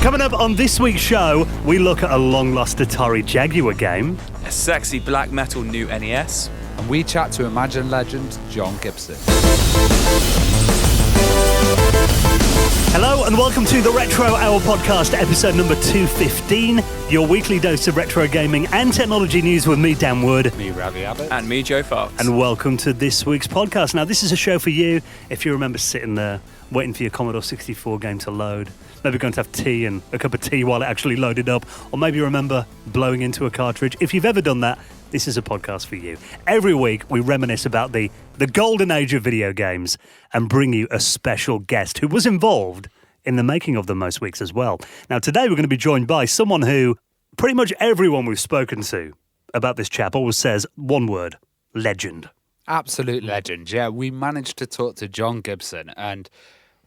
Coming up on this week's show, we look at a long-lost Atari Jaguar game, a sexy black metal new NES, and we chat to Imagine legend John Gibson. Hello and welcome to the Retro Hour podcast, episode number 215, your weekly dose of retro gaming and technology news with me, Dan Wood. Me, Ravi Abbott. and me, Joe Fox. And welcome to this week's podcast. Now, this is a show for you if you remember sitting there waiting for your Commodore 64 game to load, maybe going to have tea and a cup of tea while it actually loaded up, or maybe you remember blowing into a cartridge. If you've ever done that, this is a podcast for you. Every week, we reminisce about the golden age of video games and bring you a special guest who was involved in the making of them most weeks as well. Now, today we're going to be joined by someone who pretty much everyone we've spoken to about this chap always says one word: legend. Absolute legend, yeah. We managed to talk to John Gibson and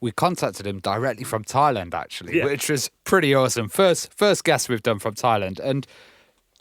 we contacted him directly from Thailand, actually, which was pretty awesome. First guest we've done from Thailand. And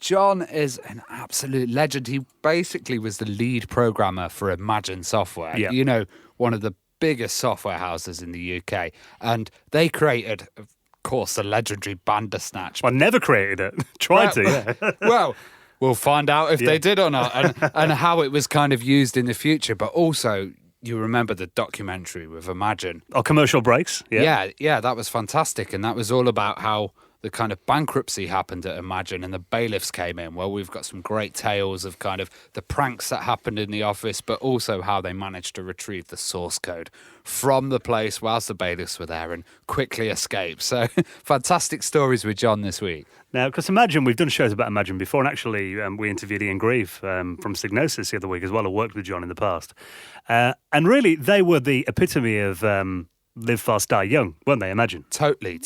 John is an absolute legend. He basically was the lead programmer for Imagine Software. Yeah. You know, one of the biggest software houses in the UK. And they created, of course, the legendary Bandersnatch. I never created it. Tried to, yeah. Well, we'll find out if they did or not and how it was kind of used in the future. But also, you remember the documentary with Imagine. Oh, commercial breaks? Yeah, that was fantastic. And that was all about how the kind of bankruptcy happened at Imagine and the bailiffs came in. Well, we've got some great tales of kind of the pranks that happened in the office, but also how they managed to retrieve the source code from the place whilst the bailiffs were there and quickly escape. So fantastic stories with John this week. Now, because Imagine, we've done shows about Imagine before, and actually we interviewed Ian Grieve from Signosis the other week as well, who worked with John in the past. And really, they were the epitome of live fast, die young, weren't they, Imagine? Totally.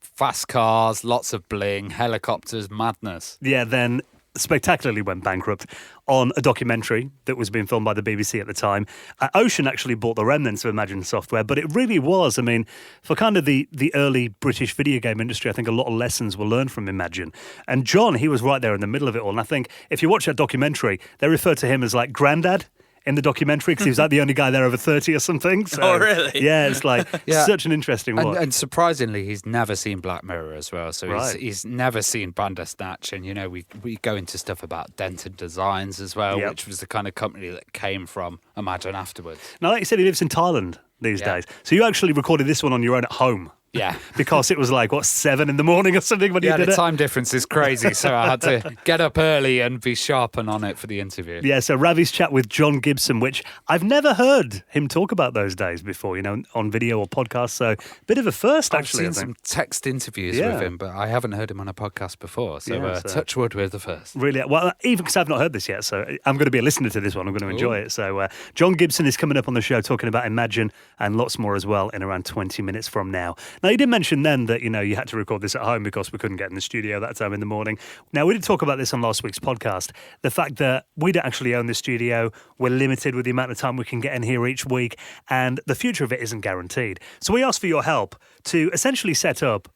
Fast cars, lots of bling, helicopters, madness. Yeah, then spectacularly went bankrupt on a documentary that was being filmed by the BBC at the time. Ocean actually bought the remnants of Imagine Software, but it really was, I mean, for kind of the early British video game industry, I think a lot of lessons were learned from Imagine. And John, he was right there in the middle of it all. And I think if you watch that documentary, they refer to him as like Grandad in the documentary because he was like the only guy there over 30 or something. So, Oh, really? Yeah, it's like such an interesting one. And surprisingly, he's never seen Black Mirror as well. So Right. he's never seen Bandersnatch. And, you know, we go into stuff about Denton Designs as well, Yep. which was the kind of company that came from Imagine afterwards. Now, like you said, he lives in Thailand these days. So you actually recorded this one on your own at home. Yeah. Because it was like, 7 in the morning or something when you did the it? time difference is crazy. So I had to get up early and be sharp and on it for the interview. Yeah, so Ravi's chat with John Gibson, which I've never heard him talk about those days before, you know, on video or podcast. So bit of a first, actually. I've seen some text interviews with him, but I haven't heard him on a podcast before. So, touch wood with the first. Really, well, even because I've not heard this yet, so I'm going to be a listener to this one. I'm going to enjoy it. So John Gibson is coming up on the show talking about Imagine and lots more as well in around 20 minutes from now. Now, you did mention then that, you know, you had to record this at home because we couldn't get in the studio that time in the morning. Now, we did talk about this on last week's podcast, the fact that we don't actually own the studio. We're limited with the amount of time we can get in here each week, and the future of it isn't guaranteed. So we asked for your help to essentially set up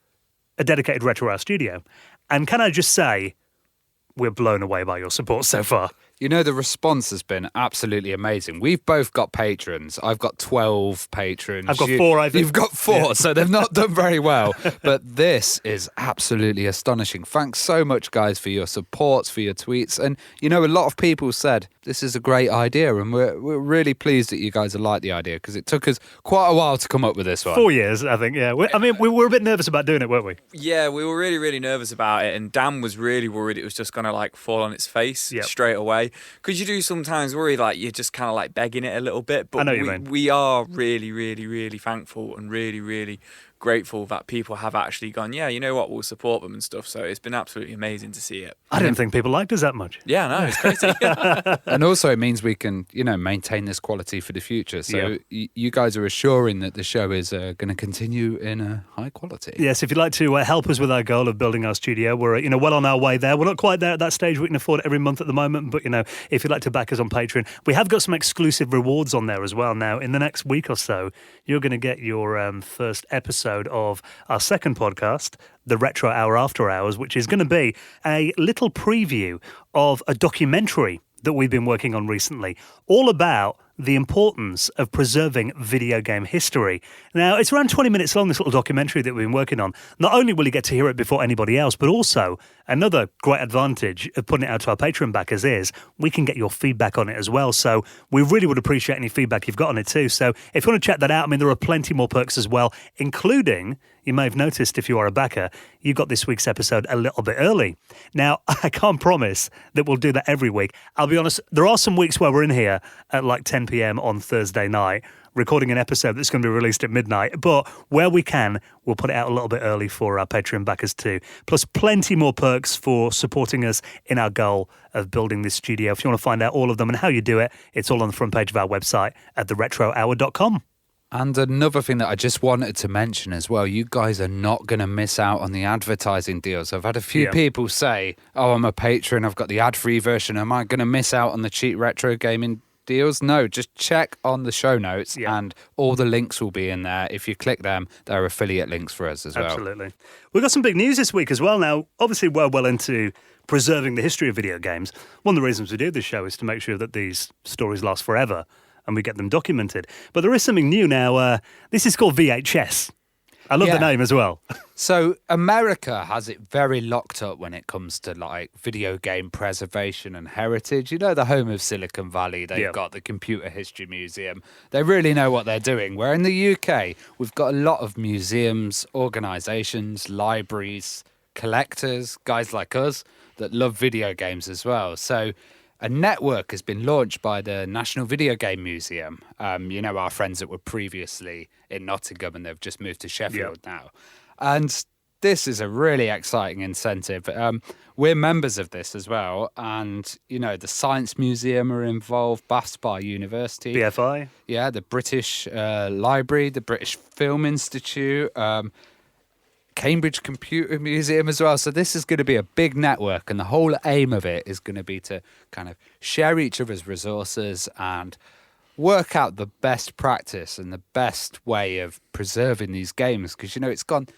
a dedicated Retro Hour studio. And can I just say, we're blown away by your support so far. You know, the response has been absolutely amazing. We've both got patrons. I've got 12 patrons. I've got 4, I think. You've got 4, so they've not done very well. But this is absolutely astonishing. Thanks so much, guys, for your support, for your tweets. And, you know, a lot of people said this is a great idea, and we're really pleased that you guys have liked the idea, because it took us quite a while to come up with this one. 4 years, I think, yeah. We were a bit nervous about doing it, weren't we? Yeah, we were really, really nervous about it, and Dan was really worried it was just going to like fall on its face straight away. Because you do sometimes worry like you're just kind of like begging it a little bit. But I know what you mean. We are really, really, really thankful and really, really grateful that people have actually gone, yeah, you know what, we'll support them and stuff. So it's been absolutely amazing to see it. I didn't think people liked us that much. Yeah, no, it's crazy. And also it means we can, you know, maintain this quality for the future. So you guys are assuring that the show is going to continue in a high quality. Yes, if you'd like to help us with our goal of building our studio, we're, you know, well on our way there. We're not quite there at that stage we can afford it every month at the moment, but, you know, if you'd like to back us on Patreon, we have got some exclusive rewards on there as well. Now, in the next week or so, you're going to get your first episode of our second podcast, the Retro Hour After Hours, which is going to be a little preview of a documentary that we've been working on recently, all about The Importance of Preserving Video Game History. Now, it's around 20 minutes long, this little documentary that we've been working on. Not only will you get to hear it before anybody else, but also another great advantage of putting it out to our Patreon backers is we can get your feedback on it as well. So we really would appreciate any feedback you've got on it too. So if you want to check that out, I mean, there are plenty more perks as well, including, you may have noticed if you are a backer, you got this week's episode a little bit early. Now, I can't promise that we'll do that every week. I'll be honest, there are some weeks where we're in here at like 10 p.m. on Thursday night, recording an episode that's going to be released at midnight. But where we can, we'll put it out a little bit early for our Patreon backers too. Plus plenty more perks for supporting us in our goal of building this studio. If you want to find out all of them and how you do it, it's all on the front page of our website at theretrohour.com. And another thing that I just wanted to mention as well, you guys are not going to miss out on the advertising deals. I've had a few people say, oh, I'm a patron, I've got the ad-free version. Am I going to miss out on the cheap retro gaming deals? No, just check on the show notes and all the links will be in there. If you click them, they're affiliate links for us as well. Absolutely. We've got some big news this week as well. Now, obviously, we're well into preserving the history of video games. One of the reasons we do this show is to make sure that these stories last forever and we get them documented. But there is something new now. This is called VHS. I love the name as well. So America has it very locked up when it comes to like video game preservation and heritage. You know, the home of Silicon Valley, they've got the Computer History Museum. They really know what they're doing. Where in the UK, we've got a lot of museums, organisations, libraries, collectors, guys like us that love video games as well. So a network has been launched by the National Video Game Museum. You know, our friends that were previously in Nottingham and they've just moved to Sheffield now. And this is a really exciting incentive. We're members of this as well. And, you know, the Science Museum are involved, Bath Spa University. BFI. Yeah, the British Library, the British Film Institute, Cambridge Computer Museum as well. So this is going to be a big network, and the whole aim of it is going to be to kind of share each other's resources and work out the best practice and the best way of preserving these games. Because, you know, it's gone,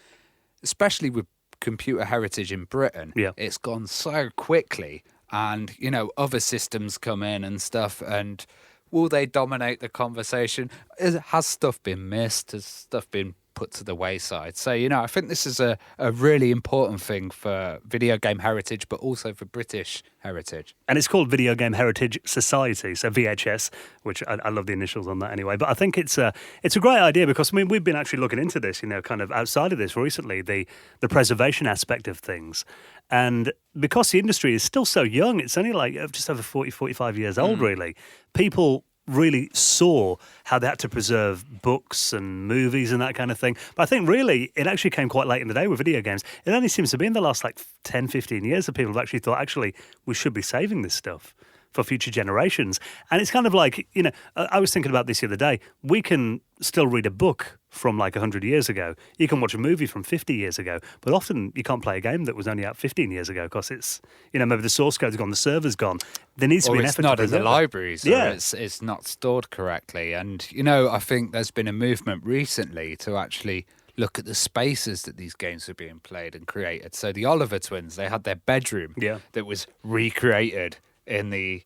especially with computer heritage in Britain, it's gone so quickly. And, you know, other systems come in and stuff, and will they dominate the conversation? Has stuff been missed? Has stuff been put to the wayside? So, you know, I think this is a really important thing for video game heritage, but also for British heritage. And it's called Video Game Heritage Society, so VHS, which I love the initials on that anyway. But I think it's a great idea because, I mean, we've been actually looking into this, you know, kind of outside of this recently, the preservation aspect of things. And because the industry is still so young, it's only like just over 40, 45 years old, really, people really saw how they had to preserve books and movies and that kind of thing. But I think really it actually came quite late in the day with video games. It only seems to be in the last like 10, 15 years that people have actually thought, actually, we should be saving this stuff for future generations. And it's kind of like, you know, I was thinking about this the other day. We can still read a book from like 100 years ago. You can watch a movie from 50 years ago, but often you can't play a game that was only out 15 years ago because it's, you know, maybe the source code's gone, the server's gone. There needs to be an effort to preserve it. It's not in the libraries, or it's not stored correctly. And, you know, I think there's been a movement recently to actually look at the spaces that these games were being played and created. So the Oliver twins, they had their bedroom that was recreated in the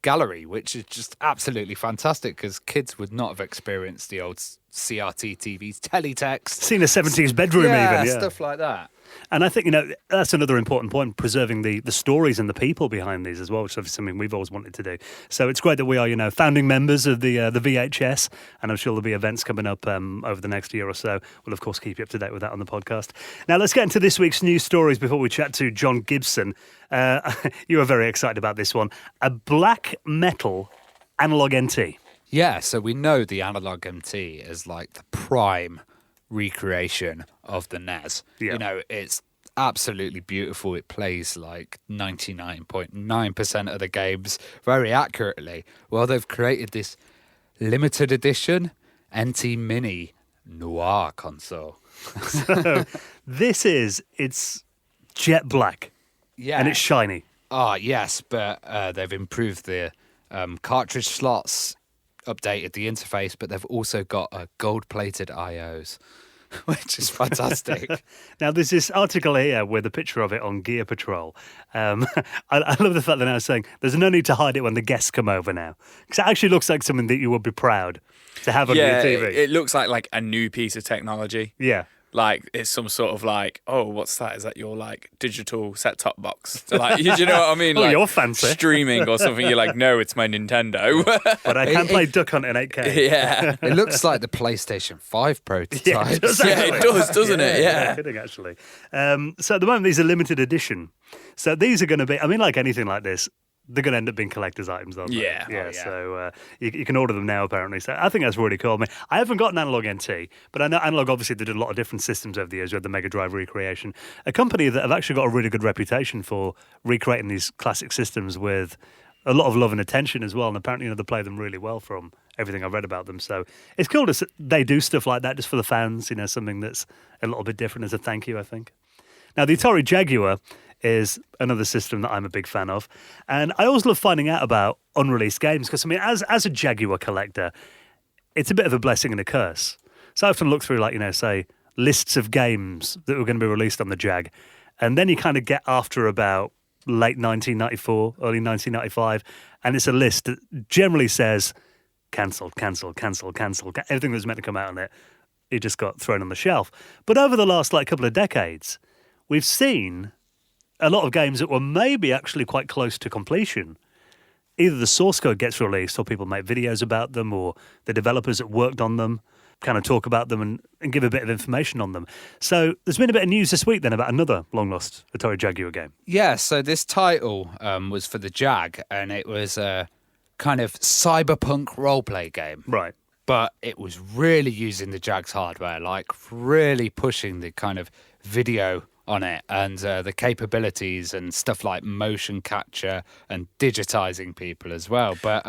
gallery, which is just absolutely fantastic because kids would not have experienced the old CRT TVs, teletext. Seen a 70s bedroom even. Yeah, stuff like that. And I think, you know, that's another important point, preserving the stories and the people behind these as well, which is something we've always wanted to do. So it's great that we are, you know, founding members of the VHS, and I'm sure there'll be events coming up over the next year or so. We'll, of course, keep you up to date with that on the podcast. Now, let's get into this week's news stories before we chat to John Gibson. You were very excited about this one. A black metal analog MT. Yeah, so we know the analog MT is like the prime recreation of the NES. You know, it's absolutely beautiful. It plays like 99.9% of the games very accurately. Well, they've created this limited edition NT Mini Noir console. So it's jet black. Yeah. And it's shiny. Oh, yes, but they've improved the cartridge slots, updated the interface, but they've also got gold-plated IOs. which is fantastic. Now, there's this article here with a picture of it on Gear Patrol. I love the fact that now it's saying there's no need to hide it when the guests come over now. Because it actually looks like something that you would be proud to have on your TV. It looks like a new piece of technology. Yeah. Like it's some sort of like, oh, what's that? Is that your like digital set-top box? So, like, you know what I mean? Oh, like you're fancy. Streaming or something. You're like, no, it's my Nintendo. But I can play Duck Hunt in 8K. Yeah. It looks like the PlayStation 5 prototype. Yeah, it does, doesn't it? Yeah. No kidding, actually. So at the moment, these are limited edition. So these are going to be, I mean, like anything like this, they're going to end up being collector's items, aren't they? Yeah. Yeah. Oh, yeah. So you can order them now, apparently. So I think that's really cool. I mean, I haven't got an Analog NT, but I know Analog, obviously, they did a lot of different systems over the years. We had the Mega Drive recreation, a company that have actually got a really good reputation for recreating these classic systems with a lot of love and attention as well. And apparently, they play them really well from everything I've read about them. So it's cool that they do stuff like that just for the fans, something that's a little bit different as a thank you, I think. Now, the Atari Jaguar is another system that I'm a big fan of. And I always love finding out about unreleased games because, I mean, as a Jaguar collector, it's a bit of a blessing and a curse. So I often look through, like, say, lists of games that were going to be released on the Jag. And then you kind of get after about late 1994, early 1995, and it's a list that generally says cancelled. Everything that was meant to come out on it just got thrown on the shelf. But over the last, couple of decades, we've seen a lot of games that were maybe actually quite close to completion. Either the source code gets released or people make videos about them or the developers that worked on them kind of talk about them and give a bit of information on them. So there's been a bit of news this week then about another long-lost Atari Jaguar game. Yeah, so this title was for the Jag, and it was a kind of cyberpunk roleplay game. Right. But it was really using the Jag's hardware, like really pushing the kind of video on it and the capabilities and stuff like motion capture and digitizing people as well. But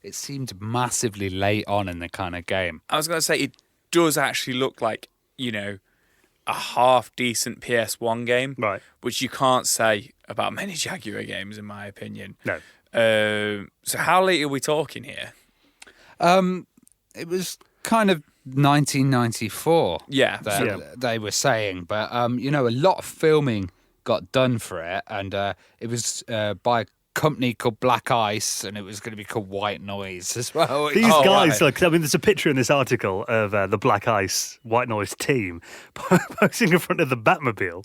it seemed massively late on in the kind of game. I was going to say, it does actually look like, a half-decent PS1 game. Right. Which you can't say about many Jaguar games, in my opinion. No. So how late are we talking here? It was kind of 1994. Yeah. They were saying. But, a lot of filming got done for it. And it was by a company called Black Ice, and it was going to be called White Noise as well. These guys, there's a picture in this article of the Black Ice White Noise team posing in front of the Batmobile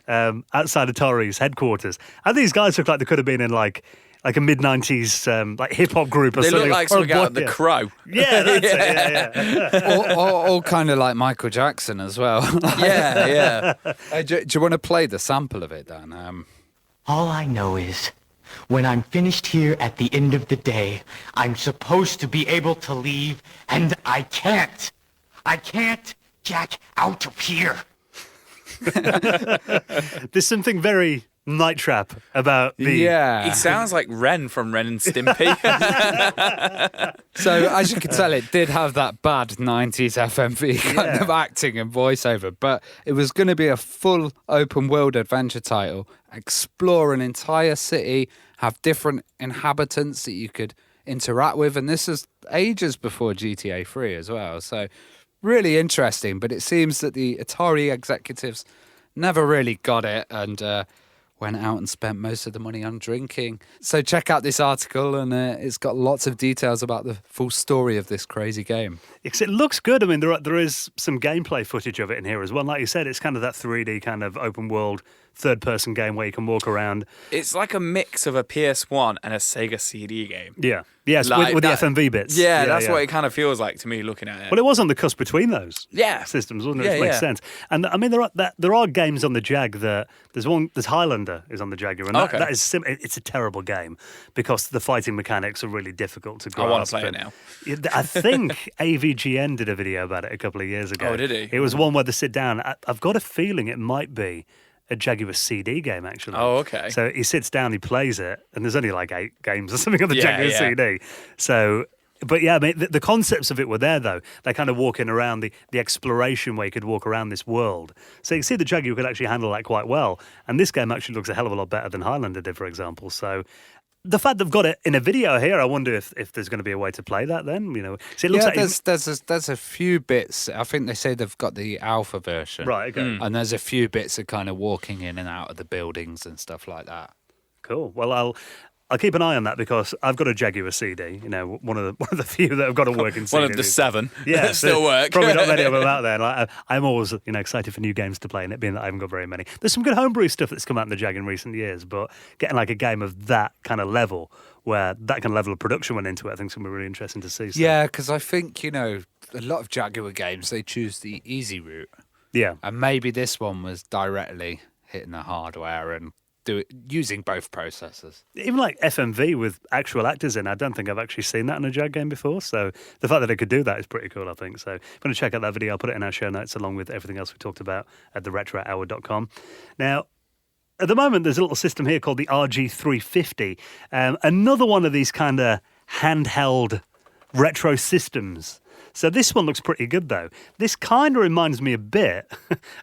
outside Atari's headquarters. And these guys look like they could have been in like a mid-90s hip hop group or they something. They look like something out of The Crow. Yeah, that's it. Yeah. All kind of like Michael Jackson as well. Yeah. Do you want to play the sample of it, Dan? All I know is, when I'm finished here at the end of the day, I'm supposed to be able to leave, and I can't. I can't get out of here. There's something very Night Trap about the... Yeah. He sounds like Ren from Ren and Stimpy. So, as you can tell, it did have that bad 90s FMV kind of acting and voiceover, but it was going to be a full open-world adventure title, explore an entire city, have different inhabitants that you could interact with, and this is ages before GTA 3 as well, so really interesting, but it seems that the Atari executives never really got it, and went out and spent most of the money on drinking. So check out this article, and it's got lots of details about the full story of this crazy game. Because it looks good. I mean, there is some gameplay footage of it in here as well. Like you said, it's kind of that 3D kind of open world, third-person game where you can walk around. It's like a mix of a PS1 and a Sega CD game. Yeah. Yes, like with the that, FMV bits. Yeah, that's what it kind of feels like to me looking at it. Well, it was on the cusp between those systems, wasn't it? Yeah, Which makes sense. And I mean, there are games on the Jag that there's Highlander is on the Jaguar, and that is it's a terrible game because the fighting mechanics are really difficult to grasp. I want to play it now. I think AVGN did a video about it a couple of years ago. Oh, did he? It was one where they sit down. I've got a feeling it might be a Jaguar CD game, actually. Oh, okay. So he sits down, he plays it, and there's only like 8 games or something on the Jaguar CD. So, but yeah, I mean, the concepts of it were there, though. They're kind of walking around the exploration where you could walk around this world. So you can see the Jaguar could actually handle that quite well. And this game actually looks a hell of a lot better than Highlander did, for example. So the fact they've got it in a video here, I wonder if there's going to be a way to play that then. So it looks like there's a few bits. I think they say they've got the alpha version. Right, okay. And there's a few bits of kind of walking in and out of the buildings and stuff like that. Cool. Well, I'll keep an eye on that because I've got a Jaguar CD. One of the few that have got a working CD. One of the 7 yeah, that still work. Probably not many of them out there. Like, I'm always excited for new games to play, and it being that I haven't got very many. There's some good homebrew stuff that's come out in the Jag in recent years, but getting like a game of that kind of level, where that kind of level of production went into it, I think it's going to be really interesting to see. So. Yeah, because I think a lot of Jaguar games they choose the easy route. Yeah, and maybe this one was directly hitting the hardware and using both processors. Even like FMV with actual actors in, I don't think I've actually seen that in a Jag game before. So the fact that it could do that is pretty cool, I think. So if you want to check out that video, I'll put it in our show notes along with everything else we talked about at theretrohour.com. Now, at the moment, there's a little system here called the RG350. Another one of these kind of handheld retro systems. So this one looks pretty good, though. This kind of reminds me a bit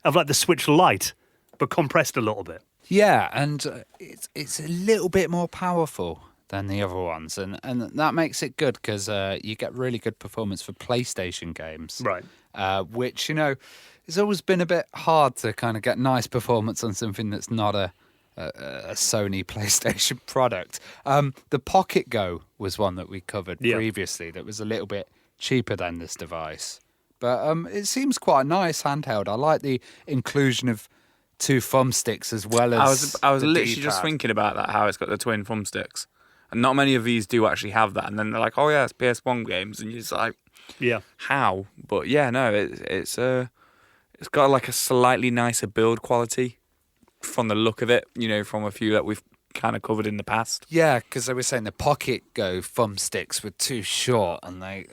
of like the Switch Lite, but compressed a little bit. Yeah, and it's a little bit more powerful than the other ones, and that makes it good because you get really good performance for PlayStation games, right? Which it's always been a bit hard to kind of get nice performance on something that's not a Sony PlayStation product. The Pocket Go was one that we covered previously that was a little bit cheaper than this device, but it seems quite a nice handheld. I like the inclusion of 2 thumbsticks as well as I was the literally D-pad. just thinking about that, how it's got the twin thumbsticks. And not many of these do actually have that. And then they're like, oh yeah, it's PS1 games. And you're just like, yeah, how? But yeah, no, it's got like a slightly nicer build quality from the look of it, from a few that we've kind of covered in the past. Yeah, because they were saying the Pocket Go thumbsticks were too short and they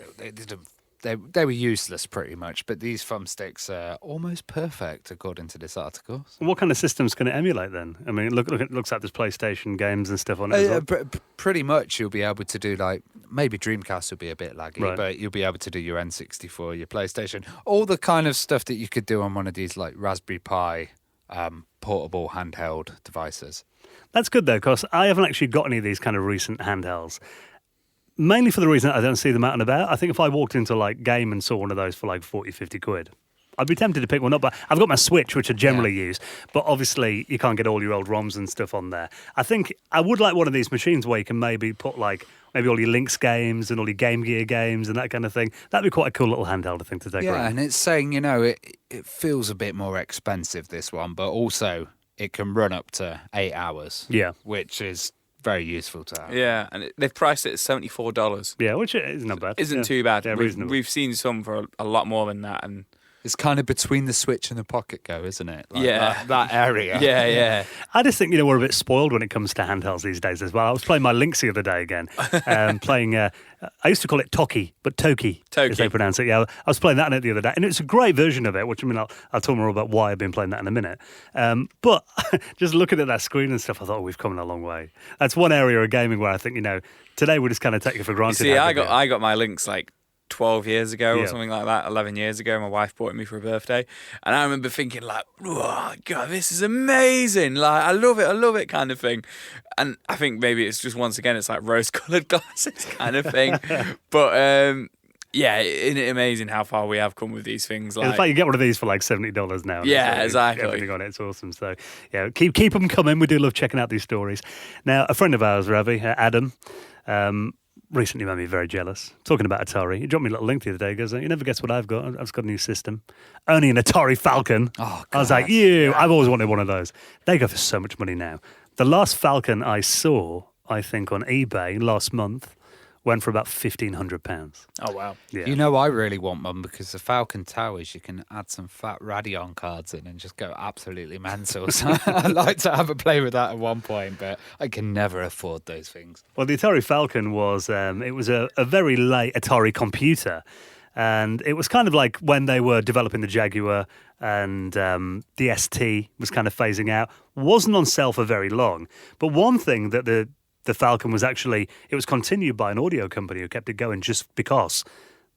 were useless pretty much, but these thumbsticks are almost perfect according to this article. So. What kind of systems can it emulate then? I mean, it looks like there's PlayStation games and stuff on it as well. Pretty much you'll be able to do maybe Dreamcast will be a bit laggy, but you'll be able to do your N64, your PlayStation, all the kind of stuff that you could do on one of these like Raspberry Pi portable handheld devices. That's good though, because I haven't actually got any of these kind of recent handhelds. Mainly for the reason that I don't see them out and about. I think if I walked into like Game and saw one of those for like 40, 50 quid, I'd be tempted to pick one up. But I've got my Switch, which I generally use. But obviously, you can't get all your old ROMs and stuff on there. I think I would like one of these machines where you can maybe put like maybe all your Lynx games and all your Game Gear games and that kind of thing. That'd be quite a cool little handheld, I think, to take around. Yeah, and it's saying, it feels a bit more expensive, this one, but also it can run up to 8 hours. Yeah. Which is very useful to have. Yeah, and they've priced it at $74. Yeah, which is not bad. Isn't too bad. Yeah, we've seen some for a lot more than that, and it's kind of between the Switch and the Pocket Go, isn't it? Like yeah, that area. Yeah. I just think we're a bit spoiled when it comes to handhelds these days as well. I was playing my Lynx the other day again, playing. I used to call it Toki, but Toki, as they pronounce it. Yeah, I was playing that on it the other day, and it's a great version of it. Which I'll talk more about why I've been playing that in a minute. But just looking at that screen and stuff, I thought we've come a long way. That's one area of gaming where I think today we just kind of take it for granted. You see, I got my Lynx like 12 years ago or something like that, 11 years ago. My wife bought it me for a birthday, and I remember thinking like, oh god, this is amazing, like I love it kind of thing. And I think maybe it's just, once again, it's like rose-coloured glasses kind of thing. But yeah, isn't it amazing how far we have come with these things? Like, in fact, you get one of these for like $70 now. Yeah, exactly. Everything on it's awesome. So yeah, keep them coming. We do love checking out these stories. Now, a friend of ours, Ravi, Adam, recently made me very jealous. Talking about Atari, he dropped me a little link the other day. He goes, you never guess what I've got? I've just got a new system. Only an Atari Falcon. Oh, God. I was like, I've always wanted one of those. They go for so much money now. The last Falcon I saw, I think, on eBay last month went for about £1,500. Oh, wow. Yeah. I really want one because the Falcon Towers, you can add some fat Radeon cards in and just go absolutely mental. So I'd like to have a play with that at one point, but I can never afford those things. Well, the Atari Falcon was, it was a very late Atari computer. And it was kind of like when they were developing the Jaguar and the ST was kind of phasing out. Wasn't on sale for very long. But one thing that the Falcon was actually, it was continued by an audio company who kept it going just because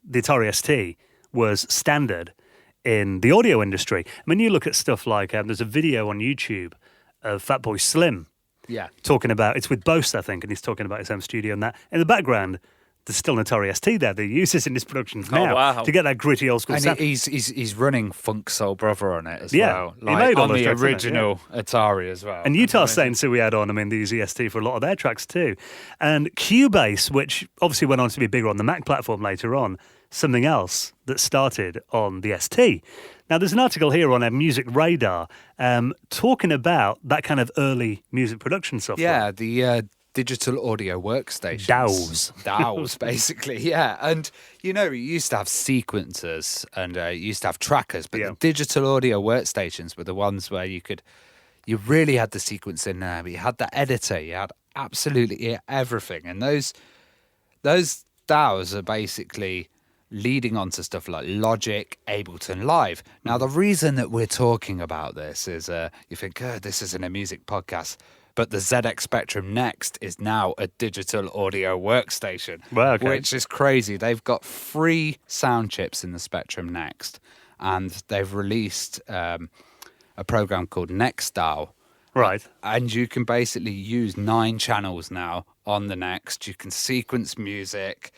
the Atari ST was standard in the audio industry. I mean, you look at stuff like, there's a video on YouTube of Fatboy Slim Yeah. talking about, it's with Bose, I think, and he's talking about his home studio and that. In the background, there's still an Atari ST there that he uses in his productions now wow. to get that gritty old school And sound. he's running Funk Soul Brother on it as Yeah, well. he made all on those the tracks, didn't he? original Atari as well. And Utah Saints, who we had on, I mean, they use EST for a lot of their tracks too. And Cubase, which obviously went on to be bigger on the Mac platform later on, something else that started on the ST. Now, there's an article here on Music Radar talking about that kind of early music production software. Yeah, the digital audio workstations. DAWs, basically, yeah. And, you used to have sequencers and you used to have trackers, but the digital audio workstations were the ones where you really had the sequence in there, but you had the editor, you had absolutely everything. And those DAWs are basically leading on to stuff like Logic, Ableton Live. Now, the reason that we're talking about this is you think, this isn't a music podcast, but the ZX Spectrum Next is now a digital audio workstation, which is crazy. They've got 3 sound chips in the Spectrum Next, and they've released a program called NextDAW. Right. And you can basically use 9 channels now on the Next. You can sequence music,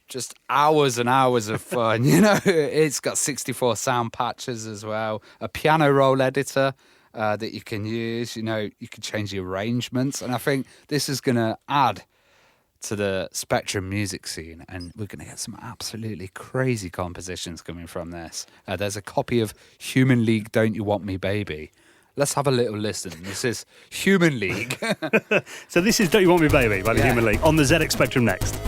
just hours and hours of fun. It's got 64 sound patches as well, a piano roll editor that you can use. You can change the arrangements, and I think this is going to add to the Spectrum music scene, and we're going to get some absolutely crazy compositions coming from this. There's a copy of Human League, Don't You Want Me Baby. Let's have a little listen. This is Human League. So this is Don't You Want Me Baby by the Human League on the ZX Spectrum Next.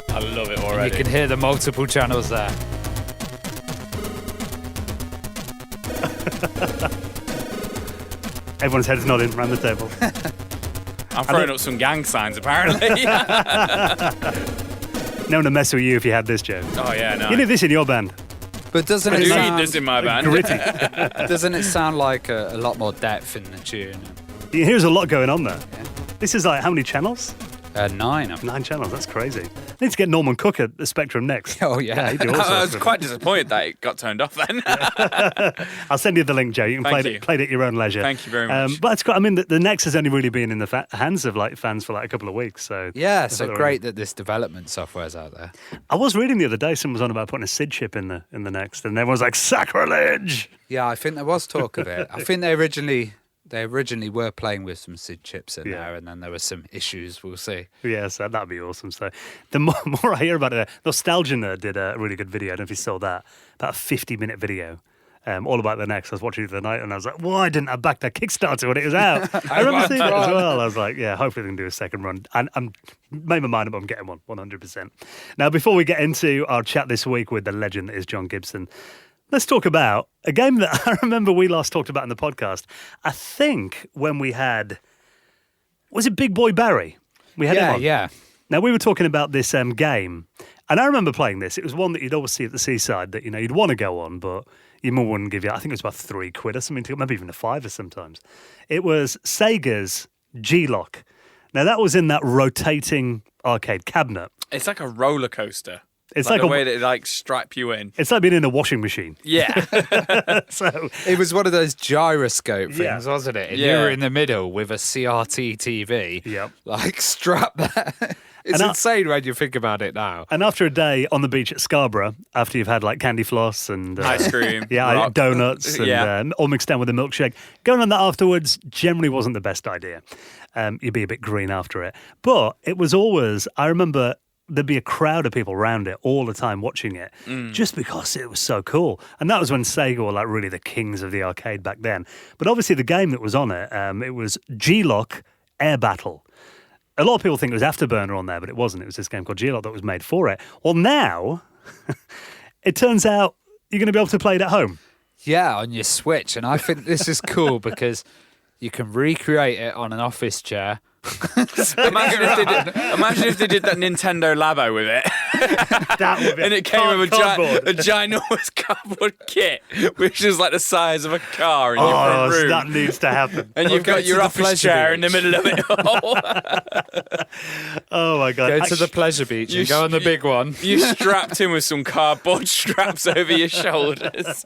I love it already. And you can hear the multiple channels there. Everyone's head's nodding around the table. I'm throwing up some gang signs, apparently. No one to mess with you if you had this, Joe. Oh, yeah, no. You need this in your band. But doesn't I it do sound need this in my band. Gritty. Doesn't it sound like a lot more depth in the tune? Here's a lot going on there. This is like how many channels? 9. 9 channels. That's crazy. I need to get Norman Cook at the Spectrum Next. Oh yeah, he'd do all I sorts was of- quite disappointed that it got turned off then. I'll send you the link, Joe. You can Thank play you. it at your own leisure. Thank you very much. But it's quite, I mean, the Next has only really been in the hands of like fans for like a couple of weeks. So yeah. So great that this development software's out there. I was reading the other day, someone was on about putting a SID chip in the Next, and everyone's like, sacrilege! Yeah, I think there was talk of it. I think they originally were playing with some SID chips in there, and then there were some issues. We'll see. Yeah, so that'd be awesome. So the more I hear about it, Nostalgia Nerd did a really good video. I don't know if you saw that. About a 50-minute video. All about the Next. I was watching it the other night and I was like, why didn't I back that Kickstarter when it was out? I remember seeing it as well. I was like, yeah, hopefully they can do a second run. And I'm made my mind up, I'm getting one, 100%. Now, before we get into our chat this week with the legend that is John Gibson, let's talk about a game that I remember we last talked about in the podcast. I think when we had, was it Big Boy Barry? We had him on. Yeah. Now, we were talking about this game, and I remember playing this. It was one that you'd always see at the seaside that, you'd want to go on, but your mum wouldn't give you, I think it was about £3 or something, maybe even a £5 sometimes. It was Sega's G-Lock. Now, that was in that rotating arcade cabinet. It's like a roller coaster. It's like like the way that it strap you in. It's like being in a washing machine. Yeah. So It was one of those gyroscope things, Yeah. wasn't it? And Yeah. you were in the middle with a CRT TV. Yep. Like strapped there. It's And insane when you think about it now. And after a day on the beach at Scarborough, after you've had like candy floss and Ice cream. yeah, donuts, and all mixed down with a milkshake, going on that afterwards generally wasn't the best idea. You'd be a bit green after it. But it was always, I remember there'd be a crowd of people around it all the time watching it, just because it was so cool. And that was when Sega were like really the kings of the arcade back then. But obviously the game that was on it, it was G-Lock Air Battle. A lot of people think it was Afterburner on there, but it wasn't. It was this game called G-Lock that was made for it. Well, now, it turns out you're going to be able to play it at home. Yeah, on your Switch. And I think this is cool because you can recreate it on an office chair. Imagine if they did that Nintendo Labo with it. That would be And it came with a cardboard. ginormous cardboard kit, which is like the size of a car in your front Oh, room. that needs to happen. And you've go got to your the office pleasure chair in the beach. middle of it all. Oh, my God. Go to the pleasure beach and go on the big one. You strapped in with some cardboard straps over your shoulders.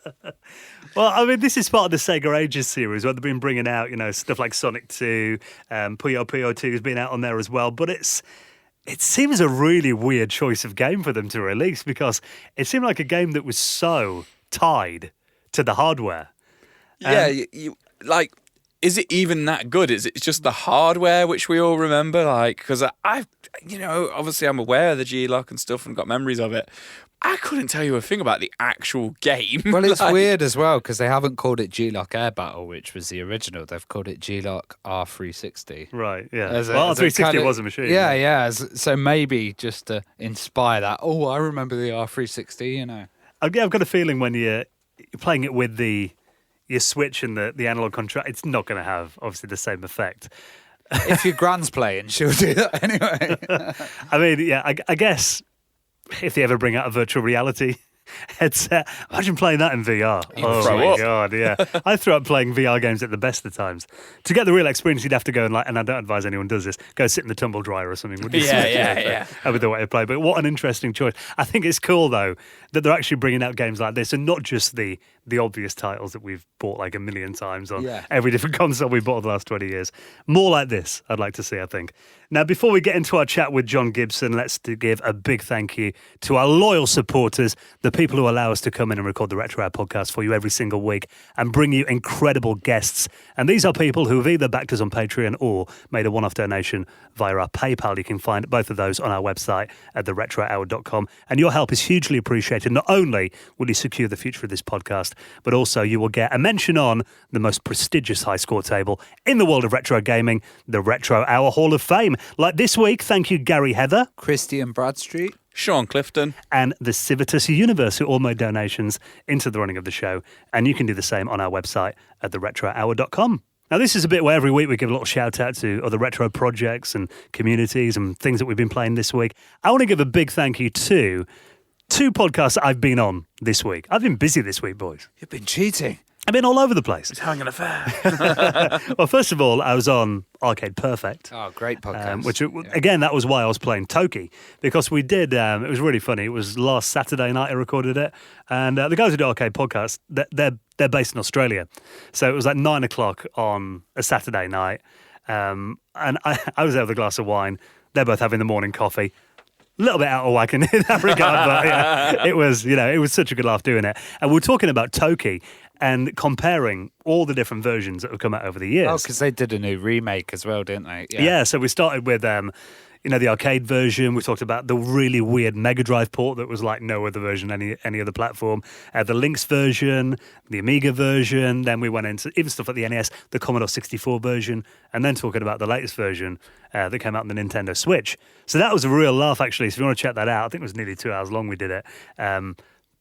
Well, I mean, this is part of the Sega Ages series where they've been bringing out, stuff like Sonic 2, Puyo Puyo 2 has been out on there as well. But it seems a really weird choice of game for them to release because it seemed like a game that was so tied to the hardware. Yeah, like, is it even that good? Is it just the hardware which we all remember? Like, because I've, obviously I'm aware of the G-Lock and stuff and got memories of it. I couldn't tell you a thing about the actual game. Well, it's weird as well because they haven't called it G-Lock Air Battle, which was the original. They've called it G-Lock R360. Right, yeah. Well, R360 was a machine. Yeah. So maybe just to inspire that. Oh, I remember the R360, I've got a feeling when you're playing it with your Switch and the analog control, it's not going to have, obviously, the same effect. If your grand's playing, she'll do that anyway. I mean, yeah, I guess if they ever bring out a virtual reality headset, imagine playing that in VR. throw my up. God, yeah. I threw up playing VR games at the best of times. To get the real experience, you'd have to go and I don't advise anyone does this, go sit in the tumble dryer or something. Wouldn't you? Yeah. That would be the way to play. But what an interesting choice. I think it's cool, though, that they're actually bringing out games like this and not just the obvious titles that we've bought like a million times on every different console we've bought over the last 20 years. More like this, I'd like to see, I think. Now, before we get into our chat with John Gibson, let's give a big thank you to our loyal supporters, the people who allow us to come in and record the Retro Hour podcast for you every single week and bring you incredible guests. And these are people who have either backed us on Patreon or made a one-off donation via our PayPal. You can find both of those on our website at theretrohour.com. And your help is hugely appreciated. Not only will you secure the future of this podcast, but also you will get a mention on the most prestigious high score table in the world of retro gaming, the Retro Hour Hall of Fame. Like this week, thank you, Gary Heather, Christian Bradstreet, Sean Clifton, and the Civitas Universe, who all made donations into the running of the show. And you can do the same on our website at theretrohour.com. Now, this is a bit where every week we give a little shout out to other retro projects and communities and things that we've been playing this week. I want to give a big thank you to 2 podcasts that I've been on this week. I've been busy this week, boys. You've been cheating. I've been all over the place. He's having an affair. Well, first of all, I was on Arcade Perfect. Oh, great podcast. Which, again, that was why I was playing Toki, because we did, it was really funny. It was last Saturday night I recorded it. And the guys who do Arcade Podcast, they're based in Australia. So it was like 9 o'clock on a Saturday night. And I was there with a glass of wine. They're both having the morning coffee. A little bit out of whack in that regard, but yeah, it was such a good laugh doing it. And we were talking about Toki and comparing all the different versions that have come out over the years. Oh, because they did a new remake as well, didn't they? Yeah, so we started with the arcade version. We talked about the really weird Mega Drive port that was like no other version, any other platform. The Lynx version, the Amiga version. Then we went into even stuff like the NES, the Commodore 64 version, and then talking about the latest version that came out on the Nintendo Switch. So that was a real laugh, actually. So if you want to check that out, I think it was nearly 2 hours long we did it.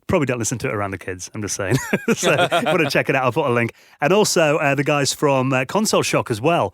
Probably don't listen to it around the kids, I'm just saying. So if you want to check it out, I'll put a link. And also the guys from Console Shock as well.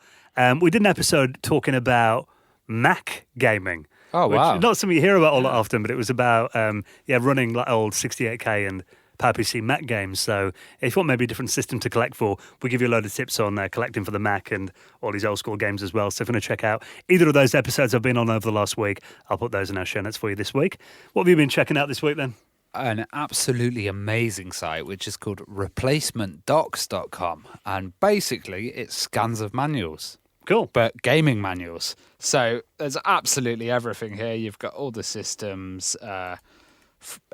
We did an episode talking about Mac gaming. Oh, wow. Which is not something you hear about all that often, but it was about running like old 68K and PowerPC Mac games. So if you want maybe a different system to collect for, we give you a load of tips on collecting for the Mac and all these old school games as well. So if you want to check out either of those episodes I've been on over the last week, I'll put those in our show notes for you this week. What have you been checking out this week then? An absolutely amazing site which is called replacementdocs.com, and basically it's scans of manuals. Cool. But gaming manuals. So there's absolutely everything here. You've got all the systems,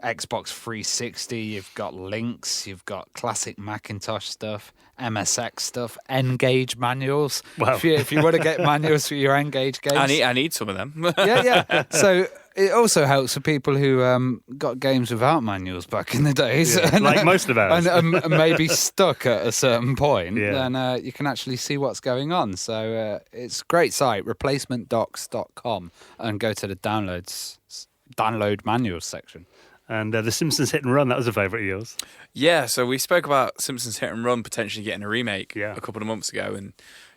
Xbox 360, you've got Lynx, you've got classic Macintosh stuff, MSX stuff, N-Gage manuals. Wow. If you want to get manuals for your N-Gage games. I need some of them. Yeah. So it also helps for people who got games without manuals back in the days. Yeah, like most of ours. And maybe stuck at a certain point. Yeah. Then you can actually see what's going on. So it's a great site, replacementdocs.com, and go to the download manuals section. And the Simpsons Hit and Run, that was a favourite of yours. Yeah, so we spoke about Simpsons Hit and Run potentially getting a remake a couple of months ago, and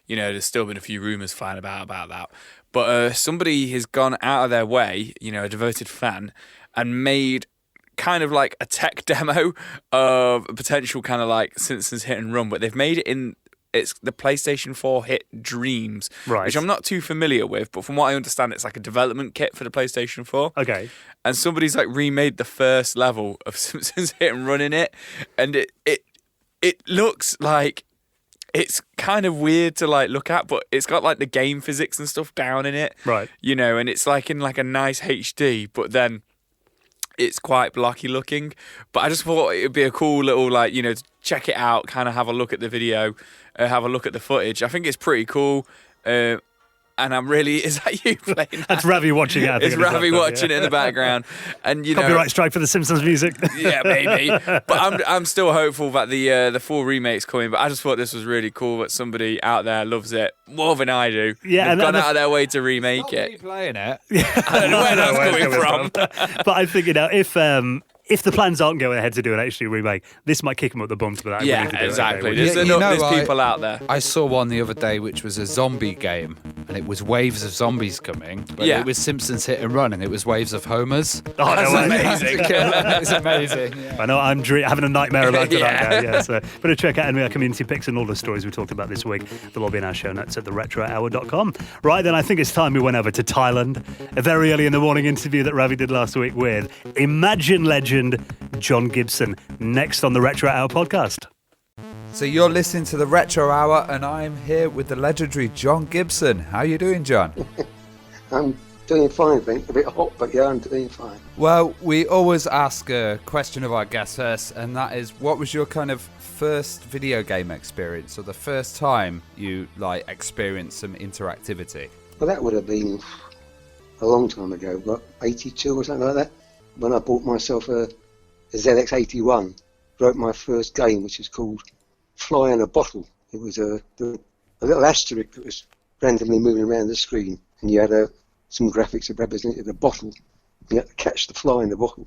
there's still been a few rumours flying about that. But somebody has gone out of their way, a devoted fan, and made kind of like a tech demo of a potential kind of like Simpsons Hit and Run, but they've made it it's the PlayStation 4 hit Dreams, which I'm not too familiar with, but from what I understand, it's like a development kit for the PlayStation 4. Okay. And somebody's like remade the first level of Simpsons Hit and Run in it, and it looks like it's kind of weird to like look at, but it's got like the game physics and stuff down in it, Right. You know, and it's like in like a nice HD, but then it's quite blocky looking. But I just thought it'd be a cool little like, you know, to check it out, kind of have a look at the video, have a look at the footage. I think it's pretty cool. And I'm really, is that you playing that? That's Ravi watching it. I think, It's Ravi watching it in the background. And you know, copyright strike for the Simpsons music. yeah, maybe. But I'm still hopeful that the full remake's coming. But I just thought this was really cool that somebody out there loves it more than I do. Yeah, They've gone out of their way to remake Not it. me playing it. I don't know where that's coming from. But I think, you know, if the plans aren't going ahead to do an HD remake, this might kick them up the bum to be like, we Yeah, need to do it, exactly. okay? There's, there's people out there. I saw one the other day which was a zombie game, and it was waves of zombies coming. But Yeah. it was Simpsons Hit and Run, and it was waves of homers. Oh, no way. Amazing. It's amazing. Yeah. I know I'm having a nightmare about it Yeah. right now. Yeah, so better check out any of our community picks and all the stories we talked about this week. They'll all be in our show notes at theretrohour.com. Right then, I think it's time we went over to Thailand. A very early in the morning interview that Ravi did last week with Imagine legend John Gibson. Next on the Retro Hour podcast. So you're listening to the Retro Hour, and I'm here with the legendary John Gibson. How you doing, John? I'm doing fine, I think. A bit hot, but yeah, I'm doing fine. Well, we always ask a question of our guests first, and that is, what was your kind of first video game experience, or the first time you like experienced some interactivity? Well, that would have been a long time ago, like 82 or something like that, when I bought myself a ZX81. Wrote my first game, which is called Fly in a Bottle. It was a little asterisk that was randomly moving around the screen, and you had some graphics that represented a bottle. You had to catch the fly in the bottle.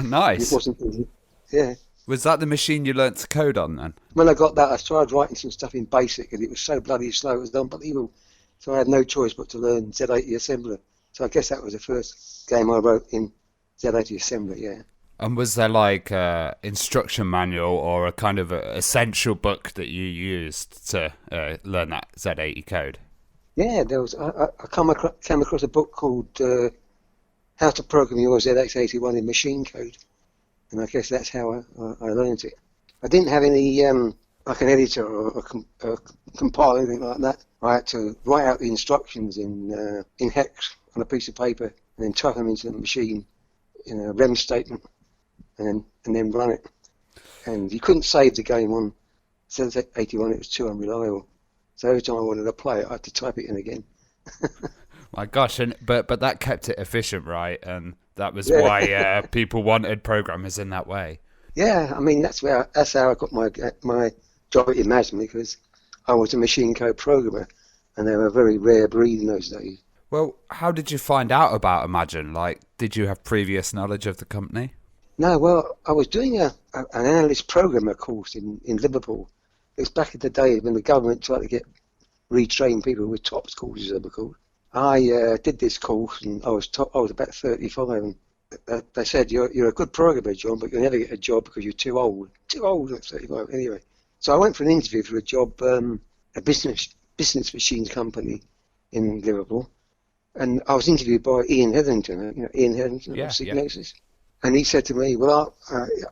Nice. It wasn't easy. Yeah. Was that the machine you learnt to code on then? When I got that, I started writing some stuff in BASIC, and it was so bloody slow, it was unbelievable. So I had no choice but to learn Z80 assembler. So I guess that was the first game I wrote in Z80 assembler, yeah. And was there like a instruction manual or a kind of a essential book that you used to learn that Z80 code? Yeah, there was. I came across a book called How to Program Your ZX81 in Machine Code, and I guess that's how I learned it. I didn't have any like an editor or a compiler or anything like that. I had to write out the instructions in hex on a piece of paper and then type them into the machine in a REM statement, and then run it. And you couldn't save the game on ZX81; it was too unreliable. So every time I wanted to play it, I had to type it in again. My gosh, but that kept it efficient, right? And that was why people wanted programmers in that way. Yeah, I mean that's how I got my job at Imagine, because I was a machine code programmer, and they were a very rare breed in those days. Well, how did you find out about Imagine? Like, did you have previous knowledge of the company? No, well, I was doing an analyst programmer course in Liverpool. It was back in the day when the government tried to retrain people with TOPS courses, they were called. I did this course, and I was about 35, and they said, you're a good programmer, John, but you'll never get a job because you're too old. Too old at 35, anyway. So I went for an interview for a job, a business machines company in Liverpool, and I was interviewed by Ian Hetherington, Ian Hetherington of Signosis. Yeah. And he said to me, well,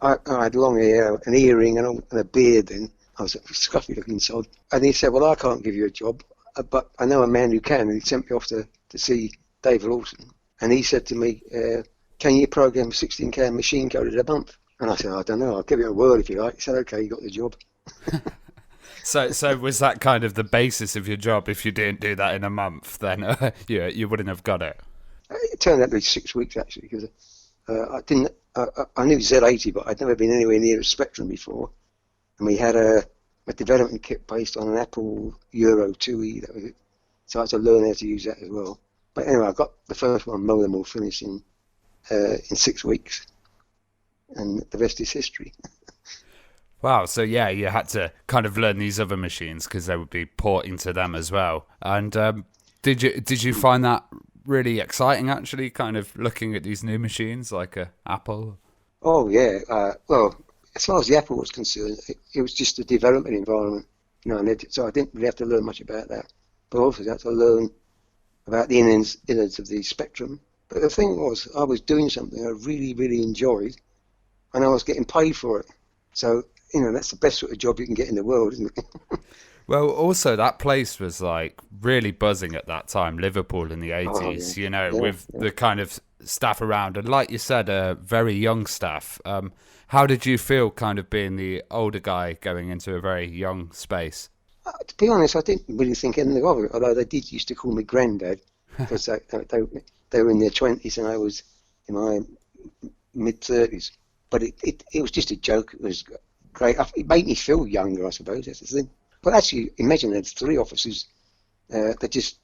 I had long hair, an earring and a beard then. I was a scruffy looking sod. And he said, well, I can't give you a job, but I know a man who can. And he sent me off to see David Lawson. And he said to me, can you program 16K machine code in a month? And I said, I don't know, I'll give it a whirl if you like. He said, okay, you got the job. So was that kind of the basis of your job? If you didn't do that in a month, then you wouldn't have got it. It turned out to be 6 weeks, actually, because I knew Z80, but I'd never been anywhere near a Spectrum before. And we had a development kit based on an Apple Euro 2E, that was it. So I had to learn how to use that as well. But anyway, I got the first one, Mow Them All, finished in 6 weeks. And the rest is history. Wow, so yeah, you had to kind of learn these other machines because they would be porting to them as well. And did you find that really exciting, actually, kind of looking at these new machines like Apple? Oh, yeah. Well, as far as the Apple was concerned, it was just a development environment. So I didn't really have to learn much about that. But also I had to learn about the innards of the Spectrum. But the thing was, I was doing something I really, really enjoyed, and I was getting paid for it. So that's the best sort of job you can get in the world, isn't it? Well, also that place was like really buzzing at that time, Liverpool in the 80s, with the kind of staff around. And like you said, very young staff. How did you feel kind of being the older guy going into a very young space? To be honest, I didn't really think anything of it, although they did used to call me Grandad, because they were in their 20s and I was in my mid-30s. But it was just a joke. It was great. It made me feel younger, I suppose, that's the thing. But actually, imagine there's 3 offices that just,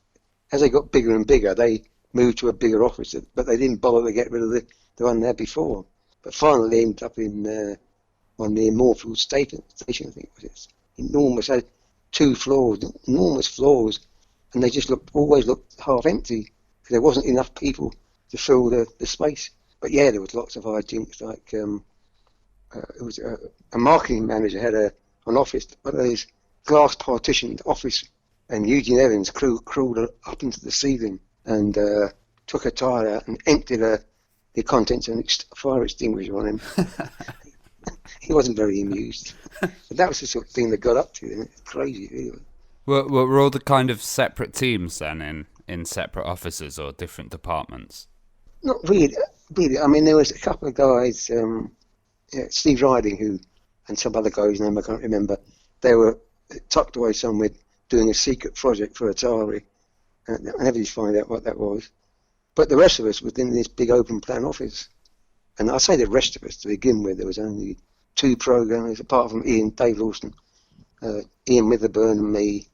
as they got bigger and bigger, they moved to a bigger office, but they didn't bother to get rid of the one there before. But finally, they ended up on the Moorfield station, I think it was. Enormous, had 2 floors, enormous floors, and they just always looked half empty because there wasn't enough people to fill the space. But yeah, there was lots of hijinks. Like it was a marketing manager had an office, one of those glass partitioned office, and Eugene Evans crawled up into the ceiling and took a tire out and emptied the contents of a fire extinguisher on him. He wasn't very amused. But that was the sort of thing they got up to. It's crazy, really. Were all the kind of separate teams then in separate offices or different departments? Not really. I mean, there was a couple of guys, Steve Riding, and some other guy whose name I can't remember. They were tucked away somewhere doing a secret project for Atari. I never did find out what that was. But the rest of us was in this big open plan office. And I say the rest of us to begin with. There was only 2 programmers, apart from Dave Lawson, Ian Witherburn and me,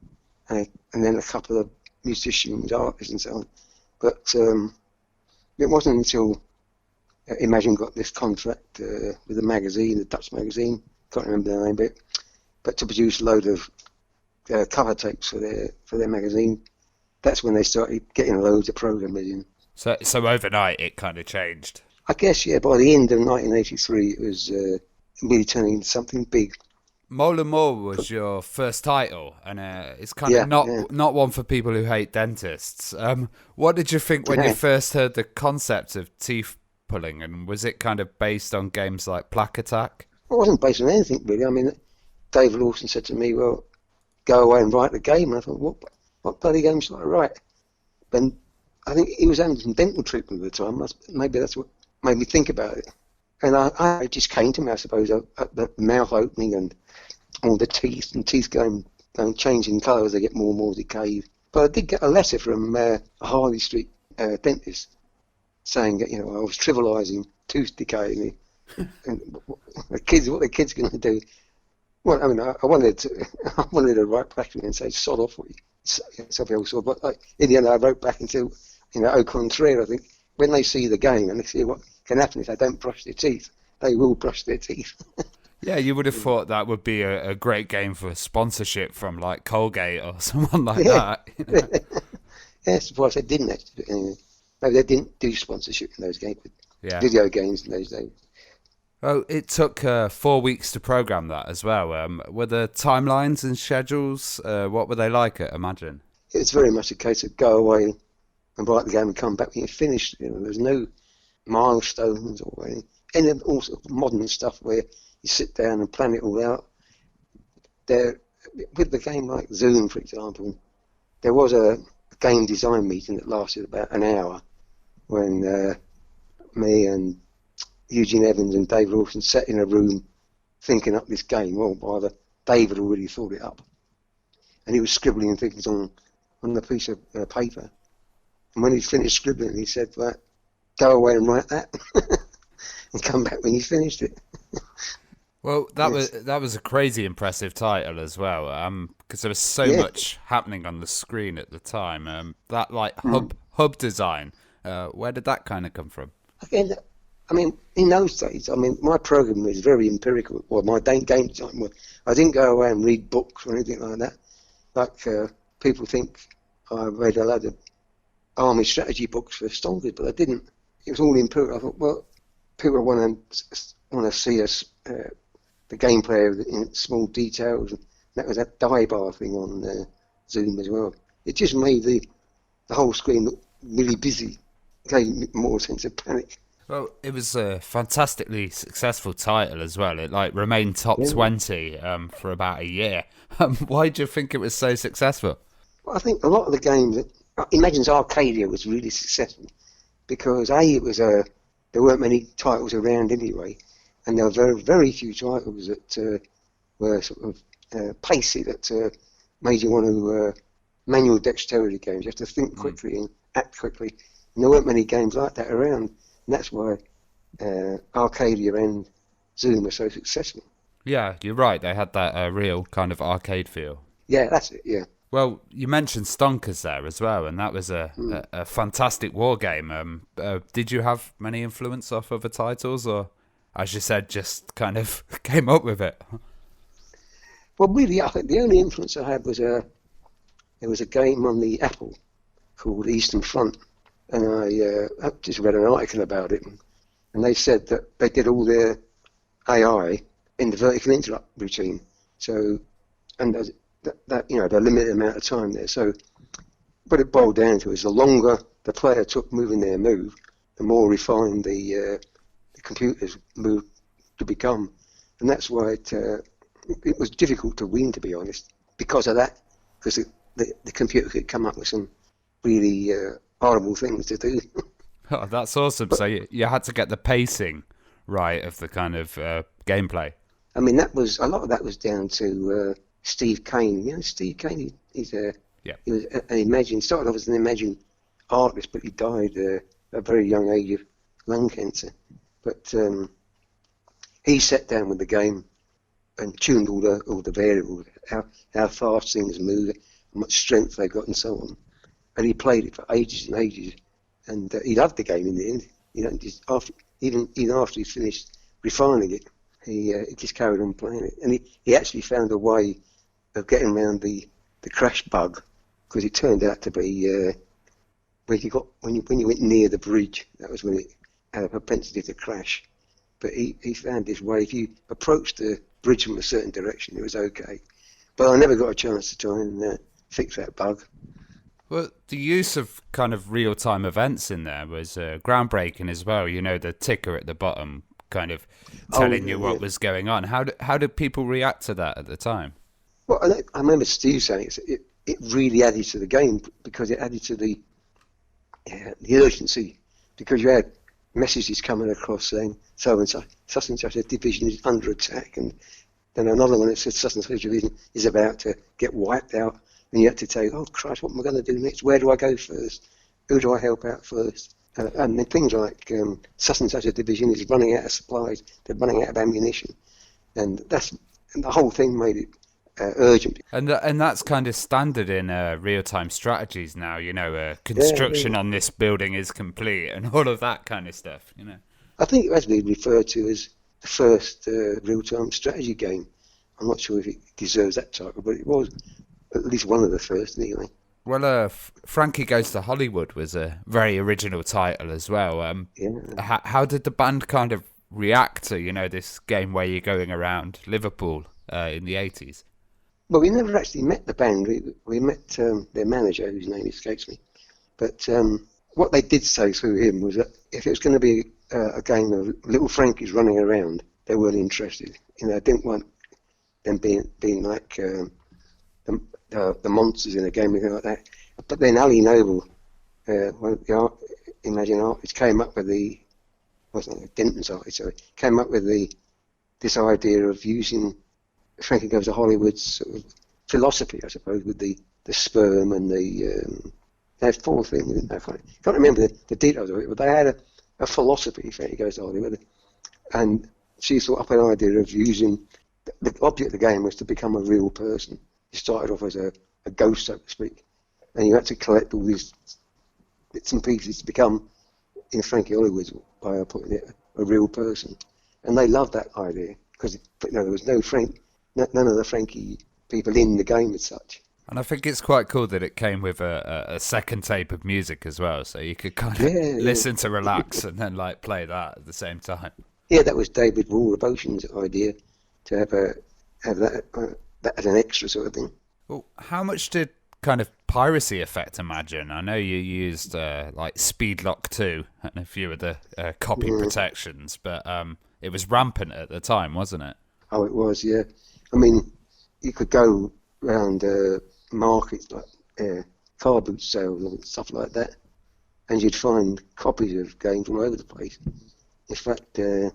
and then a couple of musicians, artists and so on. But it wasn't until Imagine got this contract with a magazine, the Dutch magazine, can't remember the name of it, but to produce a load of cover tapes for their magazine. That's when they started getting loads of programmers in. So overnight it kind of changed. I guess, yeah, by the end of 1983 it was really turning into something big. Mole and More was your first title, and it's kind of not one for people who hate dentists. What did you think when you first heard the concept of teeth pulling, and was it kind of based on games like Plaque Attack? It wasn't based on anything, really. I mean, David Lawson said to me, well, go away and write the game. And I thought, what bloody game should I write? And I think he was having some dental treatment at the time. Maybe that's what made me think about it. And I just came to me, I suppose, the mouth opening and all the teeth going changing colour as they get more and more decayed. But I did get a letter from a Harley Street dentist saying that, I was trivialising tooth decay. And what the kids going to do? Well, I mean, I wanted to write back to him and say, sod off what you something else. But in the end, I wrote back and said, au contraire, I think, when they see the game and they see what can happen if they don't brush their teeth, they will brush their teeth. Yeah, you would have thought that would be a great game for sponsorship from like Colgate or someone like that. Yeah, surprised they didn't actually do it anyway. Maybe they didn't do sponsorship in those games, video games in those days. Oh, it took 4 weeks to program that as well. Were the timelines and schedules, what were they like at Imagine? It was very much a case of go away and write the game and come back when you finished. There was no milestones or any all sort of modern stuff where you sit down and plan it all out. There, with the game like Zoom, for example, there was a game design meeting that lasted about an hour when me and Eugene Evans and Dave Lawson sat in a room thinking up this game. Well, rather, David already thought it up. And he was scribbling things on the piece of paper. And when he'd finished scribbling, he said, well, go away and write that and come back when you finished it. Well, that was a crazy impressive title as well, because there was so much happening on the screen at the time. That like hub design, where did that kind of come from? Again, I mean, in those days, my program was very empirical, or my game design was. I didn't go away and read books or anything like that. Like people think I read a load of army strategy books for Stonkers, but I didn't. It was all empirical. I thought, well, people want to see us. The gameplay in small details. That was that die bar thing on Zoom as well. It just made the whole screen look really busy, gave me more sense of panic. Well, it was a fantastically successful title as well. It remained top 20 for about a year. Why do you think it was so successful? Well, I think a lot of the games, Imagine's Arcadia was really successful because it was there weren't many titles around anyway, and there were very, very few titles that were sort of pacey, that made you want to manual dexterity games. You have to think quickly and act quickly, and there weren't many games like that around. And that's why Arcadia and Zoom were so successful. Yeah, you're right. They had that real kind of arcade feel. Yeah, that's it, yeah. Well, you mentioned Stonkers there as well, and that was a fantastic war game. Did you have many influence off other titles, or, as you said, just kind of came up with it? Well, really, I think the only influence I had was there was a game on the Apple called Eastern Front, and I just read an article about it, and they said that they did all their AI in the vertical interrupt routine. So, and that the limited amount of time there. So, what it boiled down to is the longer the player took moving their move, the more refined the computer's move to become, and that's why it was difficult to win, to be honest, because of that, because the computer could come up with some really horrible things to do. Oh, that's awesome. So you had to get the pacing right of the kind of gameplay. I mean, a lot of that was down to Steve Kane. You know, Steve Kane, he was an Imagine, started off as an Imagine artist, but he died at a very young age of lung cancer. But he sat down with the game and tuned all the variables, how fast things move, how much strength they got, and so on. And he played it for ages and ages, and he loved the game in the end. You know, even after he finished refining it, he just carried on playing it, and he actually found a way of getting around the crash bug, because it turned out to be when you went near the bridge, that was when it had a propensity to crash. But he found this way. If you approached the bridge from a certain direction, it was okay. But I never got a chance to try and fix that bug. Well, the use of kind of real-time events in there was groundbreaking as well. You know, the ticker at the bottom kind of telling you what was going on. How did people react to that at the time? Well, I remember Steve saying it really added to the game, because it added to the urgency, because you had messages coming across saying so and such and such a division is under attack, and then another one that said such and such a division is about to get wiped out, and you had to say, oh Christ, what am I going to do next? Where do I go first? Who do I help out first? And then things like such and such a division is running out of supplies, they're running out of ammunition, and the whole thing made it urgent. And that's kind of standard in real-time strategies now. You know, construction on this building is complete, and all of that kind of stuff. You know, I think it has been referred to as the first real-time strategy game. I'm not sure if it deserves that title, but it was at least one of the first, anyway. Well, Frankie Goes to Hollywood was a very original title as well. How did the band kind of react to, this game where you're going around Liverpool in the 80s? Well, we never actually met the band. We met their manager, whose name escapes me. But what they did say through him was that if it was going to be a game of little Frankies running around, they weren't interested. They didn't want them being like the monsters in a game, anything like that. But then Ali Noble, one of the Imagine artists, came up with Denton's artist, sorry, came up with this idea of using Frankie Goes to Hollywood's sort of philosophy, I suppose, with the sperm and they had four things. I can't remember the details of it, but they had a philosophy, Frankie Goes to Hollywood, and she thought up an idea of using the object of the game was to become a real person. It started off as a ghost, so to speak, and you had to collect all these bits and pieces to become, in Frankie Hollywood's way of putting it, a real person. And they loved that idea, because there was none of the Frankie people in the game as such. And I think it's quite cool that it came with a second tape of music as well, so you could kind of listen to relax and then play that at the same time. Yeah, that was David Wall Ocean's idea, to have that as an extra sort of thing. Well, how much did kind of piracy effect Imagine? I know you used like Speed Lock 2 and a few of the copy protections, but it was rampant at the time, wasn't it? Oh, it was, yeah. I mean, you could go around markets like car boot sales and stuff like that, and you'd find copies of games all over the place. In fact, there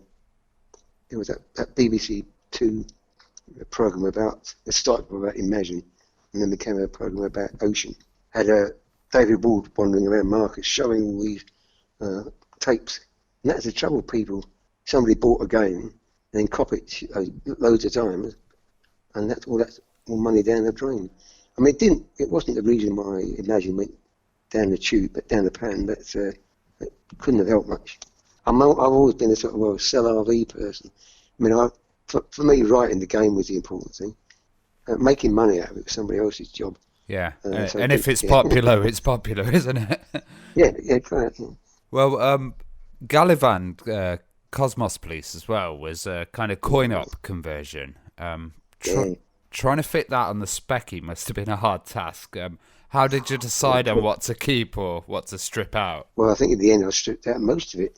was that BBC Two program it started about Imagine, and then became a program about Ocean. Had David Ward wandering around markets showing all these tapes, and that's the trouble. Somebody bought a game and then copied it loads of times, and that's all money down the drain. I mean, it wasn't the reason why Imagine went down the tube, but down the pan. It couldn't have helped much. I've always been a sort of sell RV person. I mean, for me, writing the game was the important thing. Making money out of it was somebody else's job. Yeah, and if it's popular, it's popular, isn't it? Yeah, correct. Yeah. Well, Gallivant, Cosmos Police as well, was a kind of coin-op conversion. Trying to fit that on the Specky must have been a hard task. How did you decide on what to keep or what to strip out? Well, I think in the end I stripped out most of it.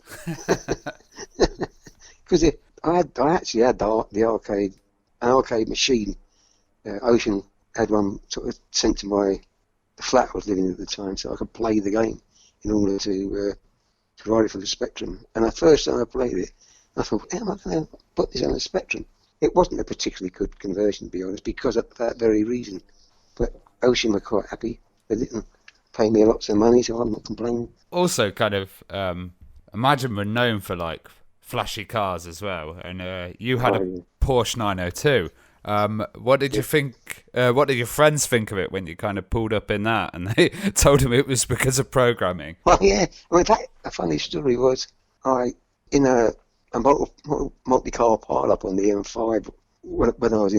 Because I actually had an arcade machine. Ocean had one sort of sent to the flat I was living in at the time, so I could play the game in order to write it for the Spectrum. And the first time I played it, I thought, how am I going to put this on the Spectrum? It wasn't a particularly good conversion, to be honest, because of that very reason. But Ocean were quite happy. They didn't pay me lots of money, so I'm not complaining. Also, kind of, Imagine we're known for like flashy cars as well, and you had a Porsche 902. What did you think? What did your friends think of it when you kind of pulled up in that, and they told them it was because of programming? Well, yeah. I mean, a funny story was in a multi-car pile-up on the M5 when I was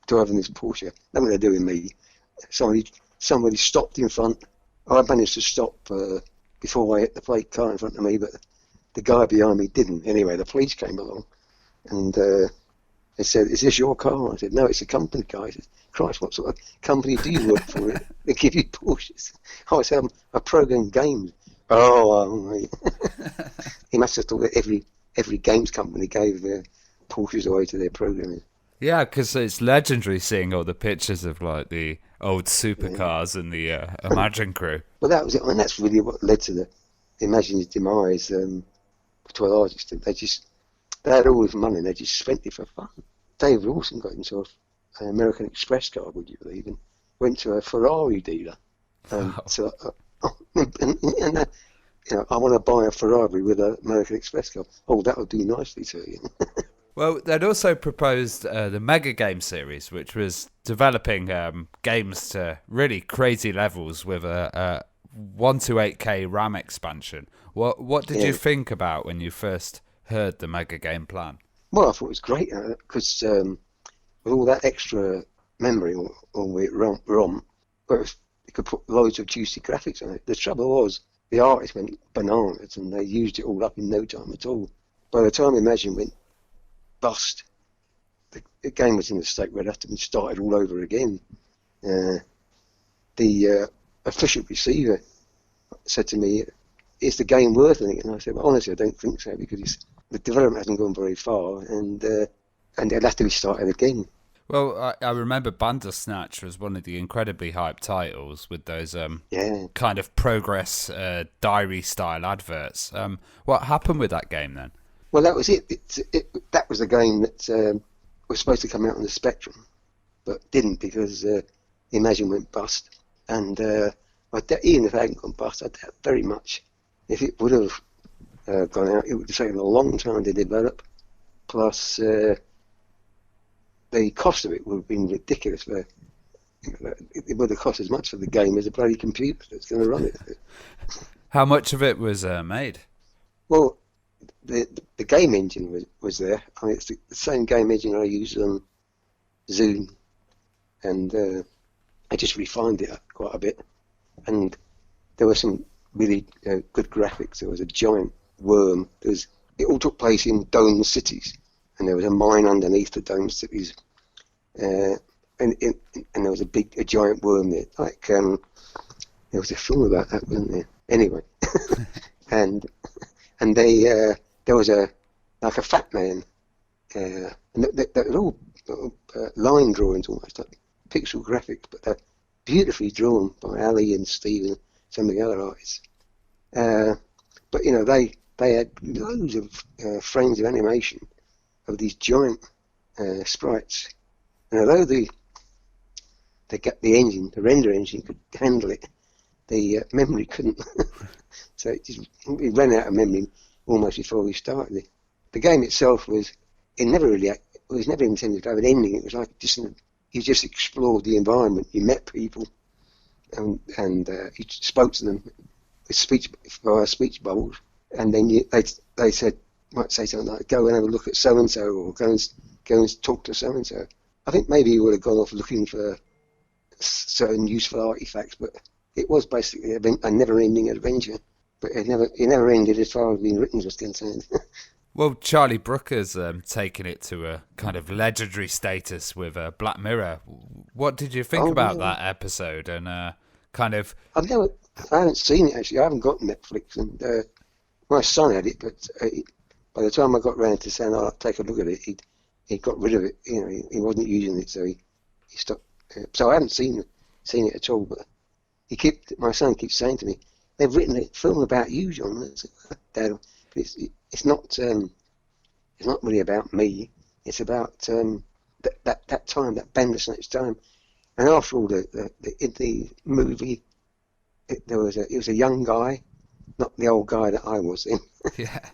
driving this Porsche. Nothing to do with me. Somebody stopped in front. I managed to stop before I hit the plate car in front of me, but the guy behind me didn't. Anyway, the police came along, and they said, "Is this your car?" I said, "No, it's a company car." He said, "Christ, what sort of company do you work for? They give you Porsches." I said, "I program games." Oh, he must have thought that every games company gave their Porsches away to their programmers. Yeah, because it's legendary seeing all the pictures of like the old supercars and the Imagine crew. Well, that was it. I mean, that's really what led to the Imagine's demise. To a large extent, they had all this money and they just spent it for fun. Dave Rawson got himself an American Express card, would you believe, and went to a Ferrari dealer. So, I want to buy a Ferrari with an American Express card. Oh, that'll do nicely to you. Well, they'd also proposed the Mega Game series, which was developing games to really crazy levels with a 128K RAM expansion. What did you think about when you first heard the Mega Game plan? Well, I thought it was great because with all that extra memory or ROM, you could put loads of juicy graphics on it. The trouble was the artists went bananas and they used it all up in no time at all. By the time Imagine went bust, the game was in a state where it had to be started all over again. The official receiver said to me, "Is the game worth anything?" And I said, "Well, honestly, I don't think so, because the development hasn't gone very far, and it'll have to be started again." Well, I remember Bandersnatch was one of the incredibly hyped titles with those kind of progress diary-style adverts. What happened with that game then? Well, that was it. That was a game that was supposed to come out on the Spectrum, but didn't because Imagine went bust. And even if it hadn't gone bust, I doubt very much if it would have gone out, it would have taken a long time to develop. Plus, the cost of it would have been ridiculous. It would have cost as much for the game as a bloody computer that's going to run it. How much of it was made? Well, the game engine was there. I mean, it's the same game engine I use on Zoom, and I just refined it quite a bit. And there were some really good graphics. There was a giant worm. It all took place in dome cities, and there was a mine underneath the dome cities. And and there was a giant worm there. Like there was a film about that, wasn't there? Anyway, and there was a fat man, and they were all line drawings, almost like pixel graphics, but they're beautifully drawn by Ali and Steve and some of the other artists. But you know, they had loads of frames of animation of these giant sprites, and although the render engine could handle it, the memory couldn't. So it ran out of memory almost before we started it. The game itself was never intended to have an ending. It was like you just explored the environment. You met people, and you spoke to them with via speech bubbles, and then they might say something like, "Go and have a look at so and so," or go and talk to so and so. I think maybe you would have gone off looking for certain useful artifacts, but it was basically a never-ending adventure. But it never ended as far as being written was concerned. Well, Charlie Brooker's taken it to a kind of legendary status with Black Mirror. What did you think about that episode? And kind of, I haven't seen it actually. I haven't got Netflix, and my son had it, but by the time I got round to saying I'll take a look at it, he got rid of it. You know, he wasn't using it, so he stopped. So I haven't seen it at all. But my son keeps saying to me, "They've written a film about you, John." I said, "Dad, it's not really about me. It's about that time, that Bandersnatch time." And after all, the movie, it was a young guy, not the old guy that I was in. Yeah.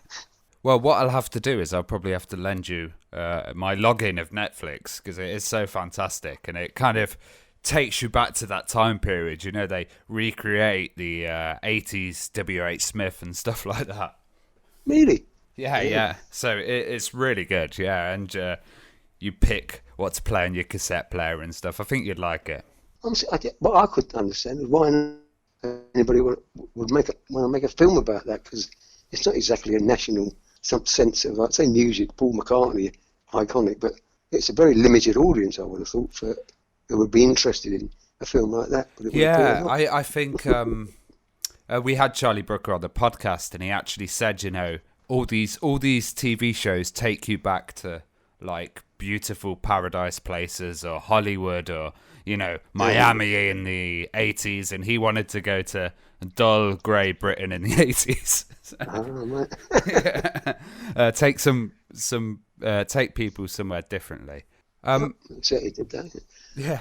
Well, what I'll have to do is I'll probably have to lend you my login of Netflix, because it is so fantastic, and it kind of takes you back to that time period. You know, they recreate the 80s W.H. Smith and stuff like that. Really? Yeah. So it's really good, yeah. And you pick what to play on your cassette player and stuff. I think you'd like it. What I couldn't understand is why anybody would want to make a film about that, because it's not exactly a national sense of, I'd say, music. Paul McCartney, iconic, but it's a very limited audience, I would have thought, who would be interested in a film like that. But I think we had Charlie Brooker on the podcast, and he actually said, you know, all these TV shows take you back to like beautiful paradise places, or Hollywood, or, you know, Miami in the 80s, and he wanted to go to dull grey Britain in the 80s. Take people somewhere differently. Certainly did that. Yeah.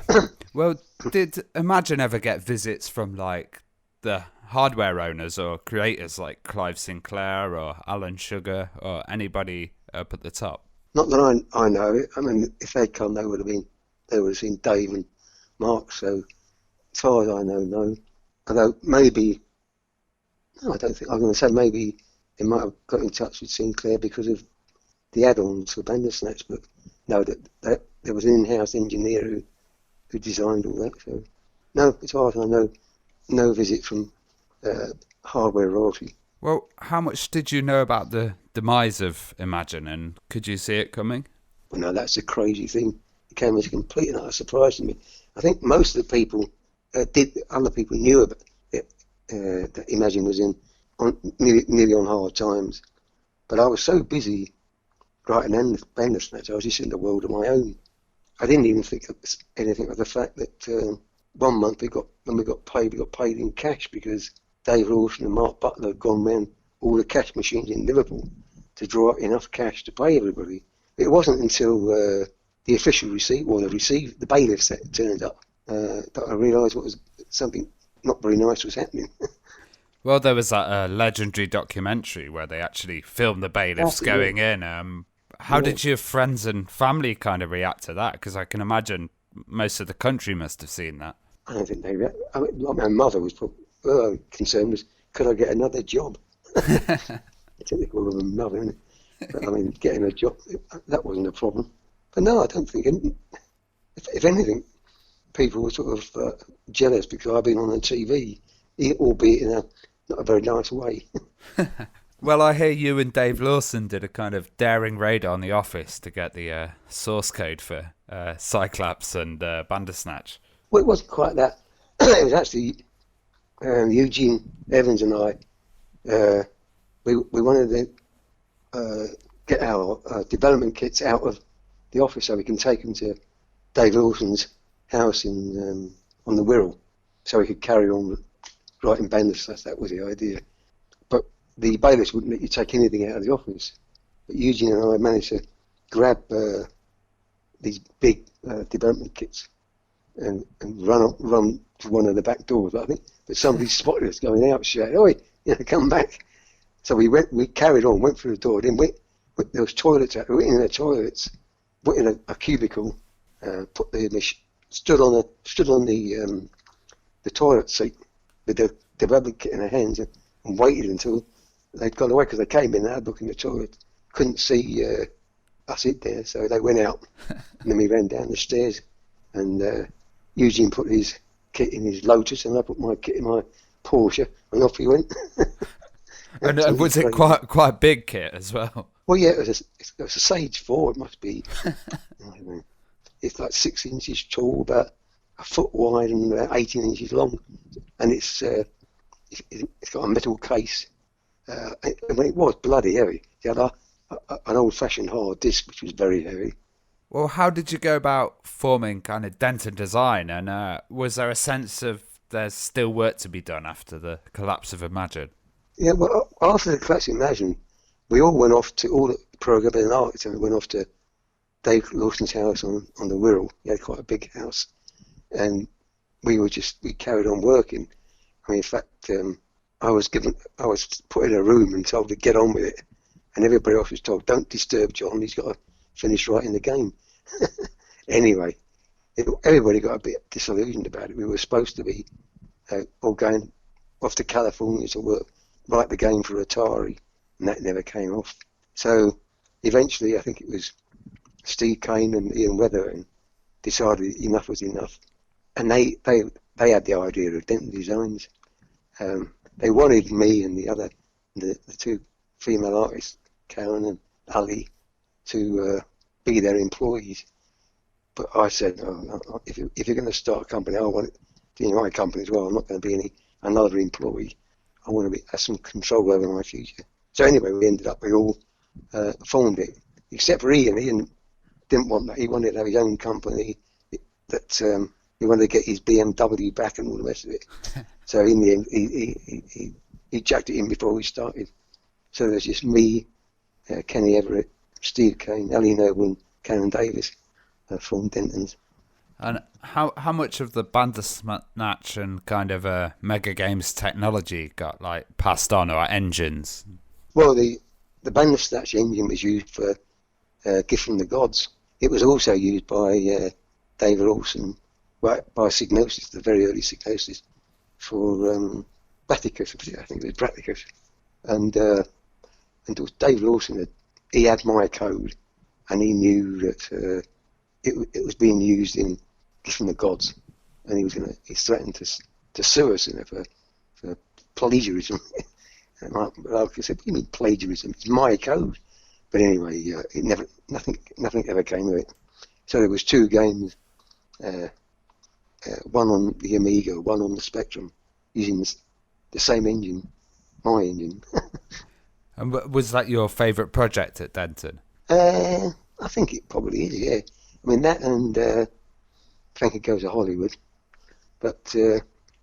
Well, did Imagine ever get visits from like the hardware owners or creators like Clive Sinclair or Alan Sugar or anybody up at the top? Not that I know. I mean, if they'd come, they would have seen Dave and Mark. So, as far as I know, no. Although maybe, no, I don't think. I'm going to say maybe they might have got in touch with Sinclair because of the add-ons for Bandersnatch, but no, that there was an in-house engineer who designed all that. So, no, as far as I know, no visit from hardware royalty. Well, how much did you know about the demise of Imagine, and could you see it coming? Well, no, that's a crazy thing. It came as a complete and utter surprise to me. I think most of the people other people knew about it, that Imagine was nearly on hard times. But I was so busy writing Bandersnatch, I was just in the world of my own. I didn't even think of anything of the fact that 1 month when we got paid in cash, because Dave Lawson and Mark Butler had gone round all the cash machines in Liverpool to draw up enough cash to pay everybody. It wasn't until the official receipt, or the bailiff set turned up, that I realised something not very nice was happening. Well, there was that legendary documentary where they actually filmed the bailiffs going in. How did your friends and family kind of react to that? Because I can imagine most of the country must have seen that. I don't think they react. I mean, my mother was probably concerned was, could I get another job? Typical of a mother, isn't it? But I mean, getting a job, that wasn't a problem. But no, I don't think. If anything, people were sort of jealous because I've been on the TV, albeit in not a very nice way. Well, I hear you and Dave Lawson did a kind of daring raid on the office to get the source code for Cyclops and Bandersnatch. Well, it wasn't quite that. It was actually Eugene Evans and I. We wanted to get our development kits out of the office so we can take them to Dave Lawson's house in on the Wirral, so we could carry on writing Bandersnatch. That was the idea. But the bailiffs wouldn't let you take anything out of the office. But Eugene and I managed to grab these big development kits and run to one of the back doors. I think that somebody spotted us going out, shouting, "Oi, come back!" So we carried on, went through the door. Then there was toilets out. We went in the toilets, went in a cubicle, stood on the toilet seat with the development kit in our hands and waited until they'd gone away, because they came in, they had a look in the toilet, couldn't see us in there, so they went out. And then we ran down the stairs, and Eugene put his kit in his Lotus, and I put my kit in my Porsche, and off we went. And was it quite a big kit as well? Well, yeah, it was a Sage 4. It must be. I don't know. It's like 6 inches tall, about a foot wide, and about 18 inches long. And it's got a metal case. It was bloody heavy. It had an old-fashioned hard disk, which was very heavy. Well, how did you go about forming kind of Denton Design? And was there a sense of there's still work to be done after the collapse of Imagine? Yeah, well, after the collapse of Imagine, we all went off to all the programming and artists, and we went off to Dave Lawson's house on the Wirral. He had quite a big house, and we carried on working. I mean, in fact, I was put in a room and told to get on with it, and everybody else was told, "Don't disturb John. He's got to finish writing the game." Anyway, everybody got a bit disillusioned about it. We were supposed to be all going off to California to write the game for Atari, and that never came off. So eventually, I think it was Steve Kane and Ian Weatherton decided enough was enough, and they had the idea of Denton Designs. They wanted me and the two female artists, Karen and Ali, to be their employees. But I said, no, if you're going to start a company, I want it to be my company as well. I'm not going to be another employee. I want to have some control over my future. So anyway, we all formed it, except for Ian. Ian didn't want that. He wanted to have his own company. He wanted to get his BMW back and all the rest of it. So in the end, he jacked it in before we started. So there's just me, Kenny Everett, Steve Kane, Ellie Noble, and Karen Davis formed Denton's. And how much of the Bandersnatch and kind of Mega Games technology got like passed on, or engines? Well, the Bandersnatch engine was used for Gift from the Gods. It was also used by David Olsen, by Psygnosis, the very early Psygnosis, for Braticus. I think it was Braticus. And it was David Olsen, he had my code, and he knew that it was being used in Gift from the Gods, and he threatened to sue us for plagiarism. And like I said, what do you mean plagiarism? It's my code. But anyway, nothing ever came of it. So there was 2 games, one on the Amiga, one on the Spectrum, using the same engine, my engine. And was that your favourite project at Denton? I think it probably is, yeah. I mean, that and Frankie Goes to Hollywood. But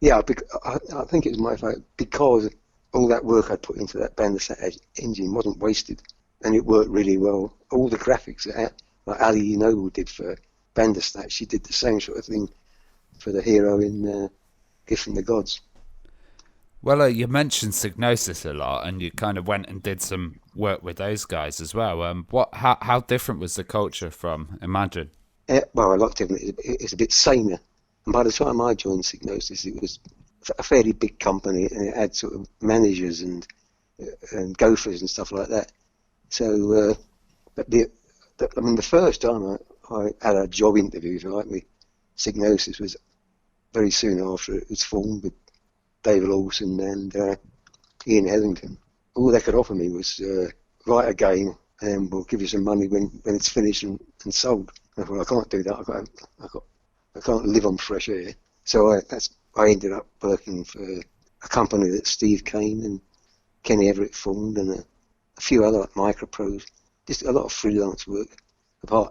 yeah, I think it was my favourite because all that work I put into that Bandersnatch engine wasn't wasted, and it worked really well. All the graphics that like Ali Noble did for Bandersnatch, she did the same sort of thing for the hero in Gift from the Gods. Well, you mentioned Psygnosis a lot, and you kind of went and did some work with those guys as well. How different was the culture from Imagine? Well, a lot different. It's a bit saner. And by the time I joined Psygnosis, it was a fairly big company, and it had sort of managers and gophers and stuff like that. So, but the first time I had a job interview, if you like, with Psygnosis was very soon after it was formed with David Olsen and Ian Ellington. all they could offer me was write a game and we'll give you some money when it's finished and sold. I thought, I can't do that. I can't live on fresh air. So I ended up working for a company that Steve Kane and Kenny Everett formed, and a few other like Microprose. Just a lot of freelance work,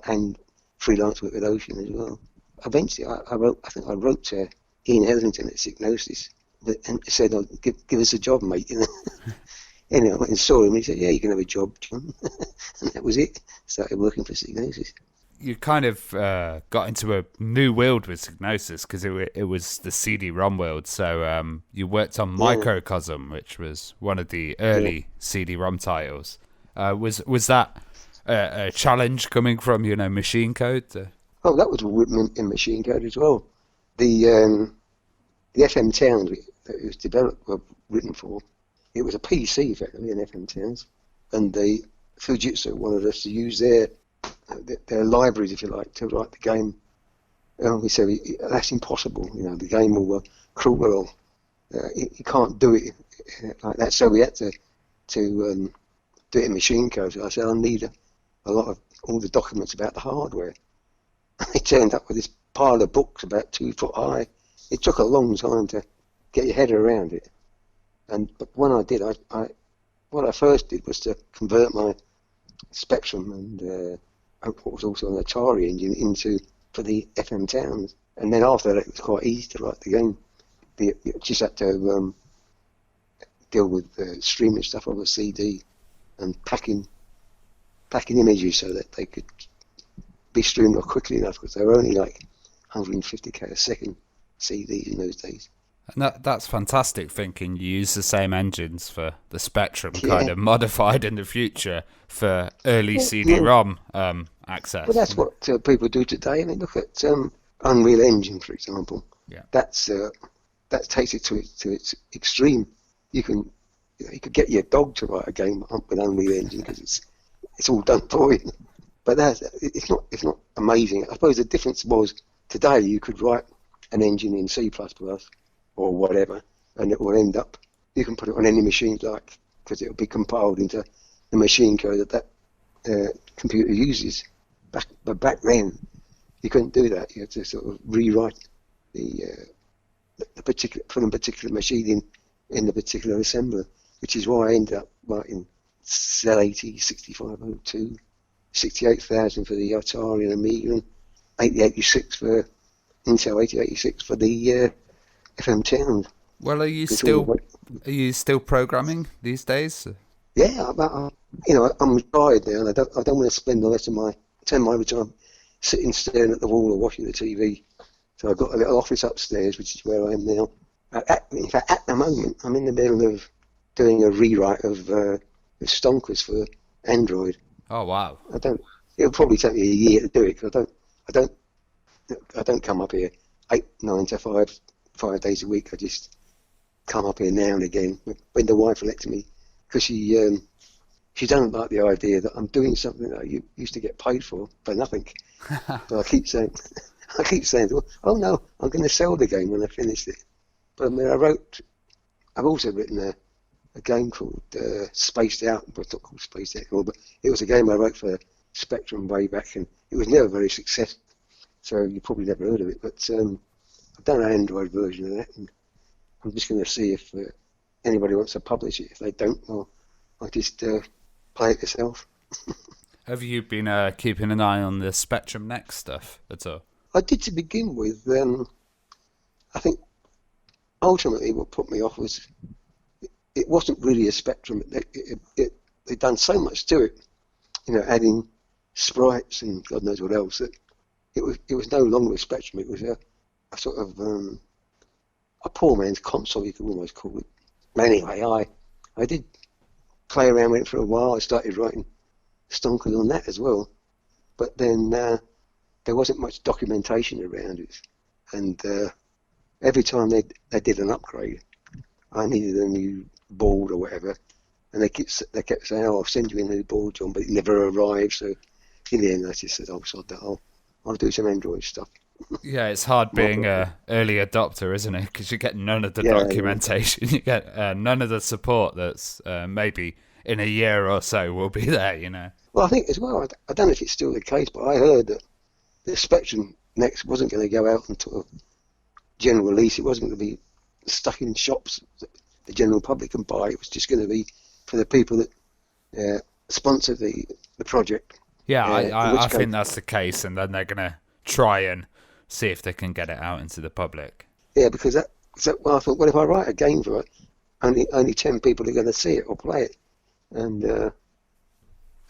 and freelance work with Ocean as well. Eventually, I wrote to Ian Hetherington at Psygnosis and said, oh, give us a job, mate. You know? Anyway, I went and saw him and he said, yeah, you can have a job, John. And that was it. Started working for Psygnosis. You kind of got into a new world with Psygnosis because it was the CD-ROM world. So you worked on Microcosm, which was one of the early CD-ROM titles. Was that a challenge coming from machine code? Oh, that was written in machine code as well. The FM Towns that it was developed were written for. It was a PC effectively in FM Towns, and Fujitsu wanted us to use their libraries, if you like, to write the game. We said that's impossible. The game will crawl. You can't do it like that. So we had to do it in machine code. So I said I need a lot of all the documents about the hardware. They turned up with this pile of books about 2 foot high. It took a long time to get your head around it. But when I did, what I first did was to convert my Spectrum and what was also an Atari engine for the FM Towns. And then after that, it was quite easy to write the game. You just had to deal with streaming stuff on the CD and packing images so that they could be streamed quickly enough, because they were only like 150k a second CDs in those days. And that's fantastic thinking. You use the same engines for the Spectrum, kind of modified in the future for early CD-ROM access. Well, that's what people do today. I mean, look at Unreal Engine, for example. Yeah. That takes it to its extreme. You could get your dog to write a game with Unreal Engine because it's all done for you. But it's not amazing. I suppose the difference was today you could write an engine in C++ or whatever, and it will end up. You can put it on any machine, because it will be compiled into the machine code that computer uses. But back then, you couldn't do that. You had to sort of rewrite the particular machine in the particular assembler, which is why I ended up writing Z80, 6502, 68,000 for the Atari and Amiga, and 8086 for Intel 8086 for the FM Towns. Well, are you still programming these days? Yeah, I'm retired now, and I don't want to spend the rest of my time sitting staring at the wall or watching the TV. So I've got a little office upstairs, which is where I am now. In fact, at the moment, I'm in the middle of doing a rewrite of Stonkers for Android. Oh wow! It'll probably take me a year to do it, because I don't come up here 8, 9 to 5 days a week. I just come up here now and again when the wife elected me, because she doesn't like the idea that I'm doing something that I used to get paid for nothing. So I keep saying, oh no, I'm going to sell the game when I finish it. But I mean, I've also written a game called Spaced Out. Well, it's not called Spaced Out anymore, but it was a game I wrote for Spectrum way back, and it was never very successful. So you probably never heard of it, but I've done an Android version of that, and I'm just going to see if anybody wants to publish it. If they don't, well, I'll just play it myself. Have you been keeping an eye on the Spectrum Next stuff at all? I did to begin with. I think ultimately what put me off was it wasn't really a Spectrum. They'd done so much to it, adding sprites and God knows what else, that it was no longer a Spectrum. It was a sort of a poor man's console, you could almost call it. But anyway, I did play around with it for a while. I started writing Stonkers on that as well, but then there wasn't much documentation around it, and every time they did an upgrade, I needed a new board or whatever, and they kept saying, "Oh, I'll send you a new board, John," but it never arrived. So in the end, I just said, "Oh, sod that. I'll do some Android stuff." Yeah, it's hard being a early adopter, isn't it? Because you get none of the documentation, you get none of the support that's maybe in a year or so will be there, you know. Well, I think as well, I don't know if it's still the case, but I heard that the Spectrum Next wasn't going to go out until a general release. It wasn't going to be stuck in shops that the general public can buy. It was just going to be for the people that sponsor the project. Yeah, I think that's the case, and then they're going to try and see if they can get it out into the public. Yeah, because well, I thought, well, if I write a game for it, only 10 people are going to see it or play it, and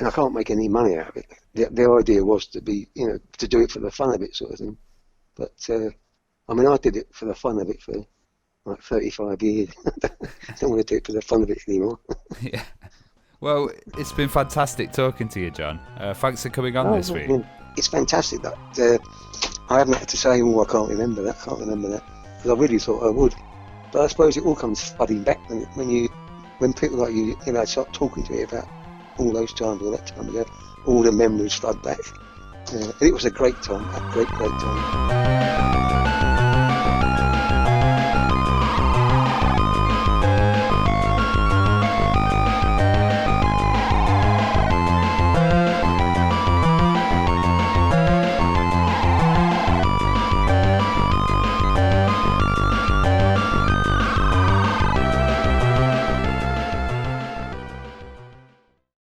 I can't make any money out of it. The idea was to be, to do it for the fun of it, sort of thing. But I mean, I did it for the fun of it for like 35 years. I don't want to do it for the fun of it anymore. Yeah. Well, it's been fantastic talking to you, John. Thanks for coming on this week. It's fantastic that I haven't had to say, I can't remember that, because I really thought I would. But I suppose it all comes flooding back when people like you, start talking to me about all those times, all that time ago, all the memories flood back. And it was a great time, a great time.